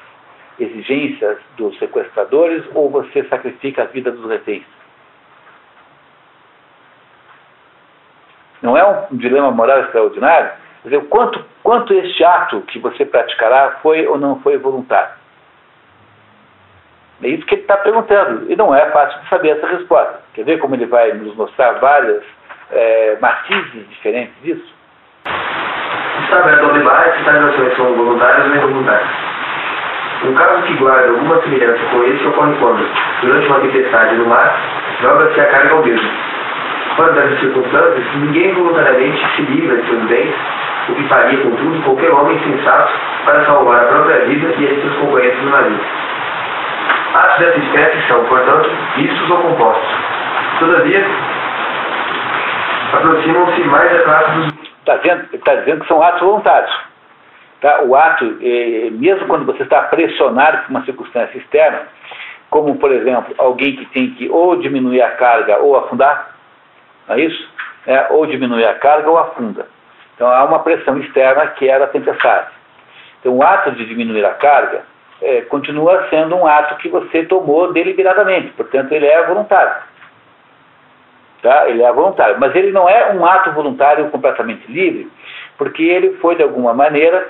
exigências dos sequestradores ou você sacrifica a vida dos reféns? Não é um dilema moral extraordinário? Quer dizer, quanto este ato que você praticará foi ou não foi voluntário? É isso que ele está perguntando. E não é fácil de saber essa resposta. Quer ver como ele vai nos mostrar várias matizes diferentes disso? Está aberto ao debate se tais ações são voluntárias ou involuntárias. Um caso que guarda alguma semelhança com esse ocorre quando, durante uma tempestade no mar, joga-se a carga ao mesmo. Fora das circunstâncias, ninguém voluntariamente se livra de seus bens, o que faria, contudo, qualquer homem sensato para salvar a própria vida e a de seus companheiros no navio. Atos dessa espécie são, portanto, mistos ou compostos. Todavia, aproximam-se mais da classe dos... Está dizendo que são atos voluntários. Tá? O ato, mesmo quando você está pressionado por uma circunstância externa, como, por exemplo, alguém que tem que ou diminuir a carga ou afundar, não é isso? Ou diminuir a carga ou afunda. Então, há uma pressão externa que é a tempestade. Então, o ato de diminuir a carga continua sendo um ato que você tomou deliberadamente, portanto, ele é voluntário. Tá? Ele é voluntário, mas ele não é um ato voluntário completamente livre, porque ele foi, de alguma maneira,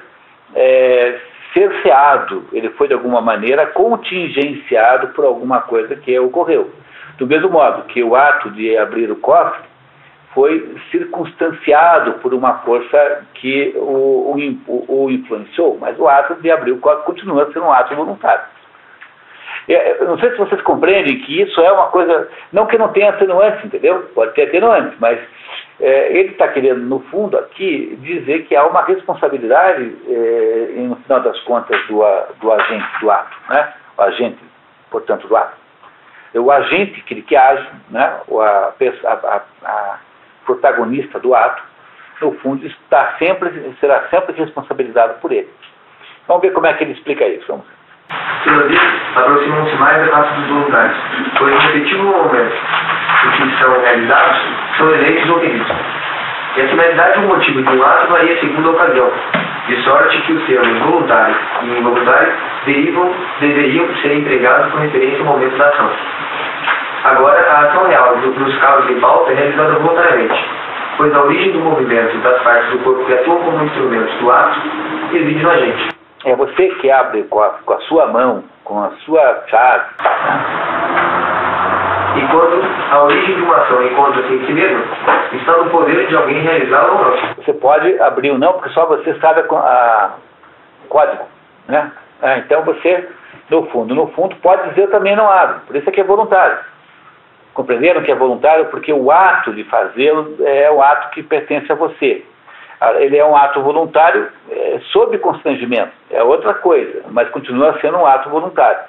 cerceado, ele foi, de alguma maneira, contingenciado por alguma coisa que ocorreu. Do mesmo modo que o ato de abrir o cofre foi circunstanciado por uma força que o influenciou, mas o ato de abrir o cofre continua sendo um ato voluntário. Eu não sei se vocês compreendem que isso é uma coisa, não que não tenha atenuantes, entendeu? Pode ter atenuantes, mas ele está querendo, no fundo, aqui, dizer que há uma responsabilidade, no final das contas, do agente do ato, né? O agente, portanto, do ato. O agente que age, né? A protagonista do ato, no fundo, será sempre responsabilizado por ele. Vamos ver como é que ele explica isso. Vamos ver. Pela vez, aproximam-se mais da classe dos voluntários, pois no efetivo momento em que são realizados, são eleitos ou queridos. E a finalidade ou motivo de um ato varia segundo a ocasião, de sorte que os termos voluntário e involuntário deveriam ser empregados com referência ao momento da ação. Agora, a ação real nos casos em pauta é realizada voluntariamente, pois a origem do movimento das partes do corpo que atuam como instrumentos do ato reside no agente. É você que abre com a sua mão, com a sua chave. E quando a origem de uma ação encontra-se em si mesma, está no poder de alguém realizá-la ou não. Você pode abrir ou não, porque só você sabe o código, né? Então você, no fundo, pode dizer eu também não abro. Por isso é que é voluntário. Compreenderam que é voluntário? Porque o ato de fazê-lo é o ato que pertence a você. Ele é um ato voluntário sob constrangimento. É outra coisa, mas continua sendo um ato voluntário.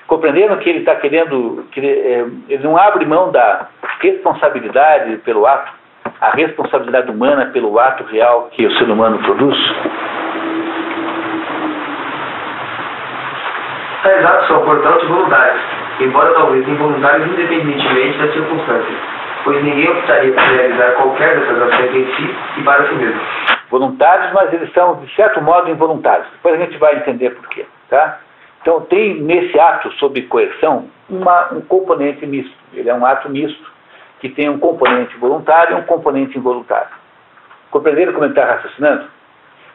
Compreenderam que ele está querendo... ele não abre mão da responsabilidade pelo ato, a responsabilidade humana pelo ato real que o ser humano produz? Tais atos são, portanto, voluntários, embora talvez involuntários independentemente das circunstâncias, pois ninguém optaria por realizar qualquer dessas ações em si e para si mesmo. Voluntários, mas eles são, de certo modo, involuntários. Depois a gente vai entender por quê, tá? Então, tem nesse ato sob coerção um componente misto. Ele é um ato misto, que tem um componente voluntário e um componente involuntário. Compreenderam como ele está raciocinando?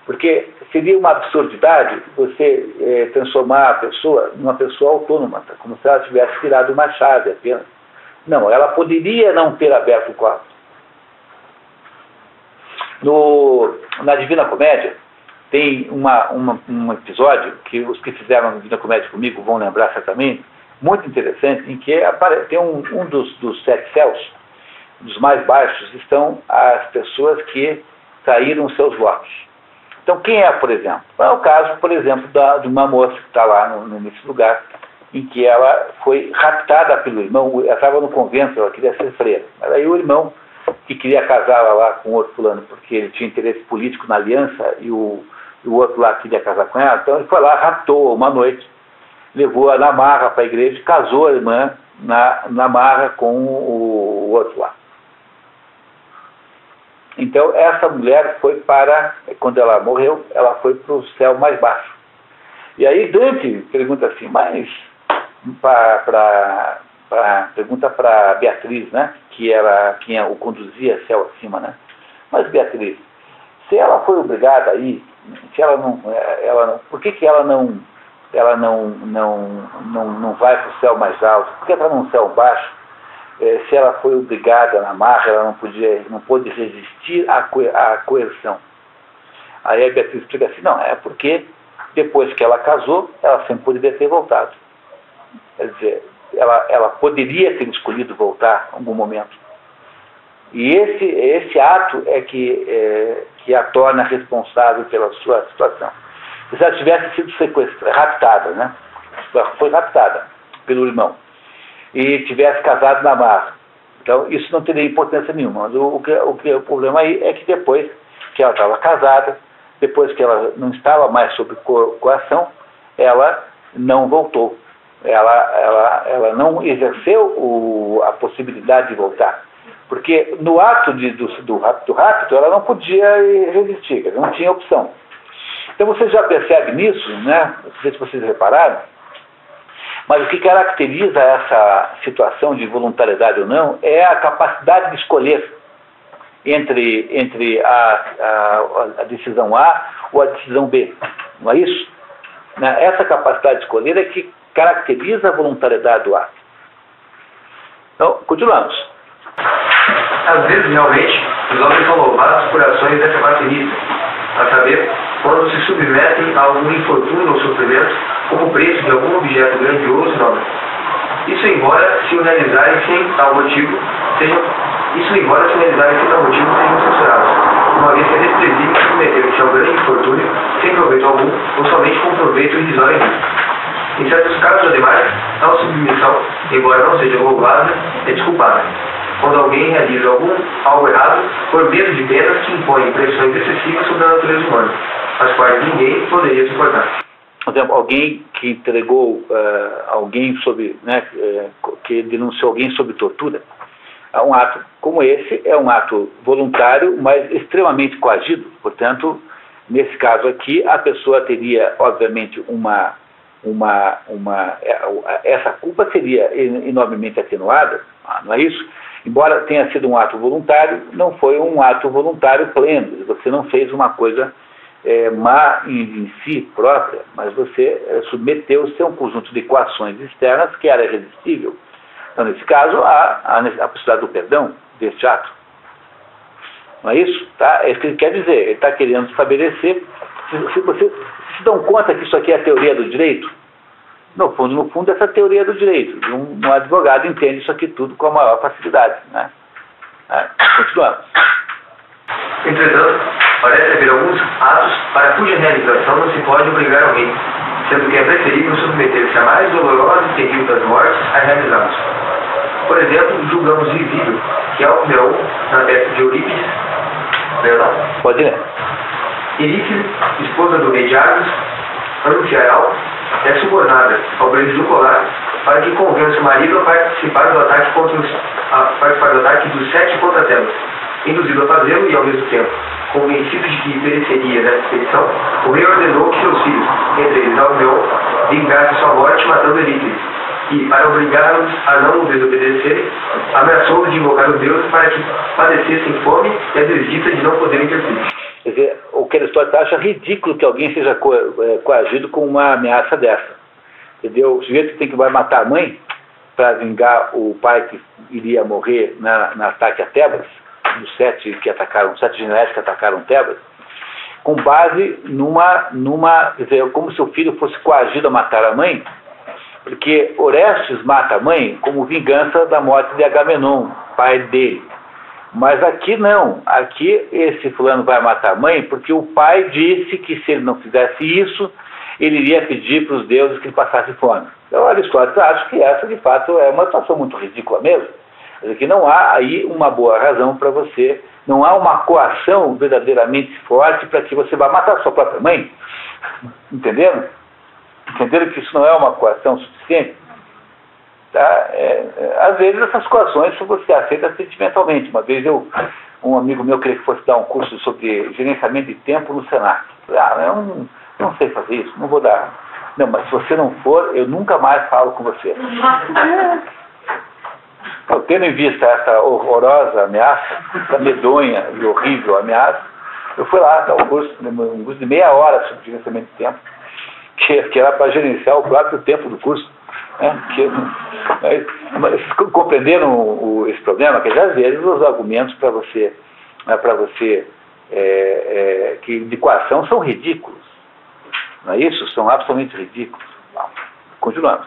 Porque seria uma absurdidade você transformar a pessoa numa pessoa autônoma, tá? Como se ela tivesse tirado uma chave apenas. Não, ela poderia não ter aberto o quarto. Na Divina Comédia, tem um episódio que os que fizeram a Divina Comédia comigo vão lembrar certamente, muito interessante, em que tem um dos 7 céus, dos mais baixos, estão as pessoas que traíram seus votos. Então, quem é, por exemplo? É o caso, por exemplo, de uma moça que está lá nesse lugar, em que ela foi raptada pelo irmão. Ela estava no convento, ela queria ser freira. Mas aí o irmão, que queria casá-la lá com o outro fulano, porque ele tinha interesse político na aliança, e o outro lá queria casar com ela, então ele foi lá, raptou uma noite, levou-a na marra para a igreja, casou a irmã na marra com o outro lá. Então, essa mulher foi quando ela morreu, ela foi para o céu mais baixo. E aí Dante pergunta assim, mas, pergunta para Beatriz, né, que era quem o conduzia céu acima, né? Mas Beatriz, se ela foi obrigada a ir, se ela não, por que ela não vai para o céu mais alto? Por que ela está num céu baixo? Se ela foi obrigada na marra, ela não pôde resistir à coerção. Aí a Beatriz explica assim, não, é porque depois que ela casou, ela sempre poderia ter voltado. Quer dizer, ela poderia ter escolhido voltar em algum momento. E esse ato é que a torna responsável pela sua situação. Se ela tivesse sido raptada, né? Foi raptada pelo irmão. E tivesse casado na marra. Então, isso não teria importância nenhuma. Mas o problema aí é que depois que ela estava casada, depois que ela não estava mais sob coação, ela não voltou. Ela não exerceu a possibilidade de voltar. Porque no ato do rapto, ela não podia resistir, não tinha opção. Então, você já percebe nisso, né? Não sei se vocês repararam, mas o que caracteriza essa situação de voluntariedade ou não é a capacidade de escolher entre a decisão A ou a decisão B. Não é isso? Essa capacidade de escolher é que caracteriza a voluntariedade do ato. Então, continuamos. Às vezes, realmente, os homens são louvados por ações dessa classe mista, a saber, quando se submetem a algum infortúnio ou sofrimento, como o preço de algum objeto grandioso e nobre. Isso embora se o realizarem sem tal motivo sejam censurados, uma vez que é desprezível submeter-se a um grande infortúnio sem proveito algum, ou somente com proveito irrisório. Em certos casos, ademais, tal submissão, embora não seja louvável, é desculpada. Quando alguém realiza algo errado, por medo de penas que impõem pressões excessivas sobre a natureza humana, as quais ninguém poderia suportar. Por exemplo, alguém que entregou alguém sob, que denunciou alguém sob tortura, um ato como esse é um ato voluntário, mas extremamente coagido. Portanto, nesse caso aqui, a pessoa teria, obviamente, essa culpa seria enormemente atenuada, não é isso? Embora tenha sido um ato voluntário, não foi um ato voluntário pleno. Você não fez uma coisa má em si própria, mas você submeteu-se a um conjunto de equações externas que era irresistível. Então, nesse caso, há a possibilidade do perdão deste ato. Não é isso? Tá? É isso que ele quer dizer. Ele está querendo estabelecer. Se vocês se dão conta que isso aqui é a teoria do direito, no fundo, essa teoria do direito. Um advogado entende isso aqui tudo com a maior facilidade. Né? Continuamos. Entretanto, parece haver alguns atos para cuja realização não se pode obrigar alguém, sendo que é preferível submeter-se a mais dolorosa e terrível das mortes a realizá-los. Por exemplo, julgamos visível que Alcmeon, na peça de Eurípides, pode ler. Eurípides, esposa do rei de Argos, Anfiarau, é subornada ao preço do colar para que convença o marido a participar do ataque dos 7 contra Tebas. Induzido a fazê-lo e, ao mesmo tempo, convencido de que pereceria nessa expedição, o rei ordenou que seus filhos, entre eles Alcmeon, vingassem sua morte matando Eurípides, e, para obrigá-los a não o desobedecerem, ameaçou-os de invocar os deuses para que padecessem fome e a desdita de não poderem ter filhos. Quer dizer, o que Aristóteles acha ridículo que alguém seja coagido com uma ameaça dessa. Entendeu? O sujeito tem que vai matar a mãe para vingar o pai que iria morrer no ataque a Tebas, dos 7 generais que atacaram Tebas, com base quer dizer, como se o filho fosse coagido a matar a mãe, porque Orestes mata a mãe como vingança da morte de Agamenon, pai dele. Mas aqui não, aqui esse fulano vai matar a mãe porque o pai disse que se ele não fizesse isso, ele iria pedir para os deuses que ele passasse fome. Então Aristóteles acha que essa de fato é uma situação muito ridícula mesmo. Mas aqui não há aí uma boa razão para você, não há uma coação verdadeiramente forte para que você vá matar a sua própria mãe. Entenderam? Entenderam que isso não é uma coação suficiente? Tá? Às vezes essas coações você aceita sentimentalmente. Uma vez um amigo meu queria que fosse dar um curso sobre gerenciamento de tempo no Senac. Eu não sei fazer isso, não vou dar. Não, mas se você não for, eu nunca mais falo com você. Então, tendo em vista essa horrorosa ameaça, essa medonha e horrível ameaça, eu fui lá dar um curso de meia hora sobre gerenciamento de tempo, que era para gerenciar o próprio tempo do curso. Mas compreenderam esse problema? Que às vezes os argumentos para você que de coação são ridículos. Não é isso? São absolutamente ridículos. Continuamos.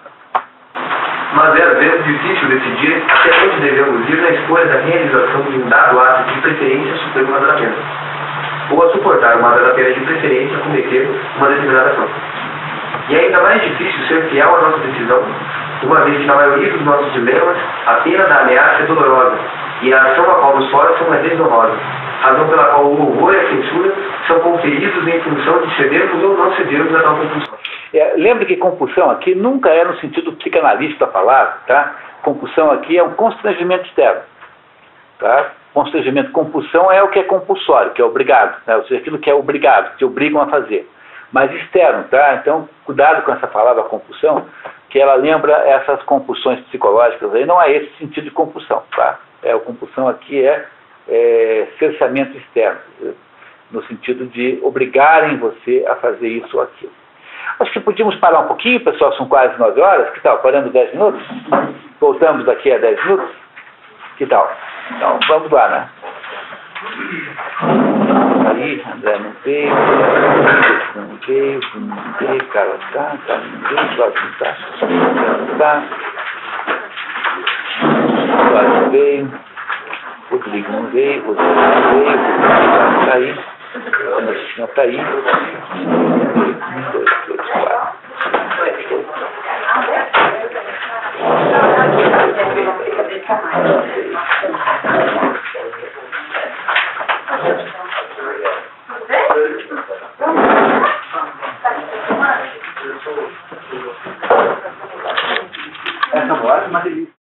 Mas é às vezes difícil decidir até onde devemos ir na escolha da realização de um dado ato de preferência sobre uma dada pena, ou a suportar uma dada pena de preferência a cometer uma determinada ação. E é ainda mais difícil ser fiel à nossa decisão, uma vez que na maioria dos nossos dilemas a pena da ameaça é dolorosa e a ação a qual nos forçam é desonrosa, razão pela qual o louvor e a censura são conferidos em função de cedermos ou não cedermos a tal compulsão. Lembre que compulsão aqui nunca é no sentido psicanalítico da palavra, tá? Compulsão aqui é um constrangimento externo, tá? Constrangimento, compulsão é o que é compulsório, que é obrigado, né? Ou seja, aquilo que é obrigado, que obrigam a fazer, mas externo, tá? Então, cuidado com essa palavra compulsão, que ela lembra essas compulsões psicológicas aí, não é esse sentido de compulsão, tá? A compulsão aqui é cerceamento externo, no sentido de obrigarem você a fazer isso ou aquilo. Acho que podíamos parar um pouquinho, pessoal, são quase 9 horas, que tal? Parando 10 minutos? Voltamos daqui a 10 minutos? Que tal? Então, vamos lá, né? Aí, André não veio, não veio, Carlos tá, não veio, Cláudio não tá, não tá, Cláudio veio, Rodrigo não veio, Rodrigo não veio, Rodrigo tá aí, Ana Cristina tá aí, 1, 2, 3, 4. Essa voz é uma delícia.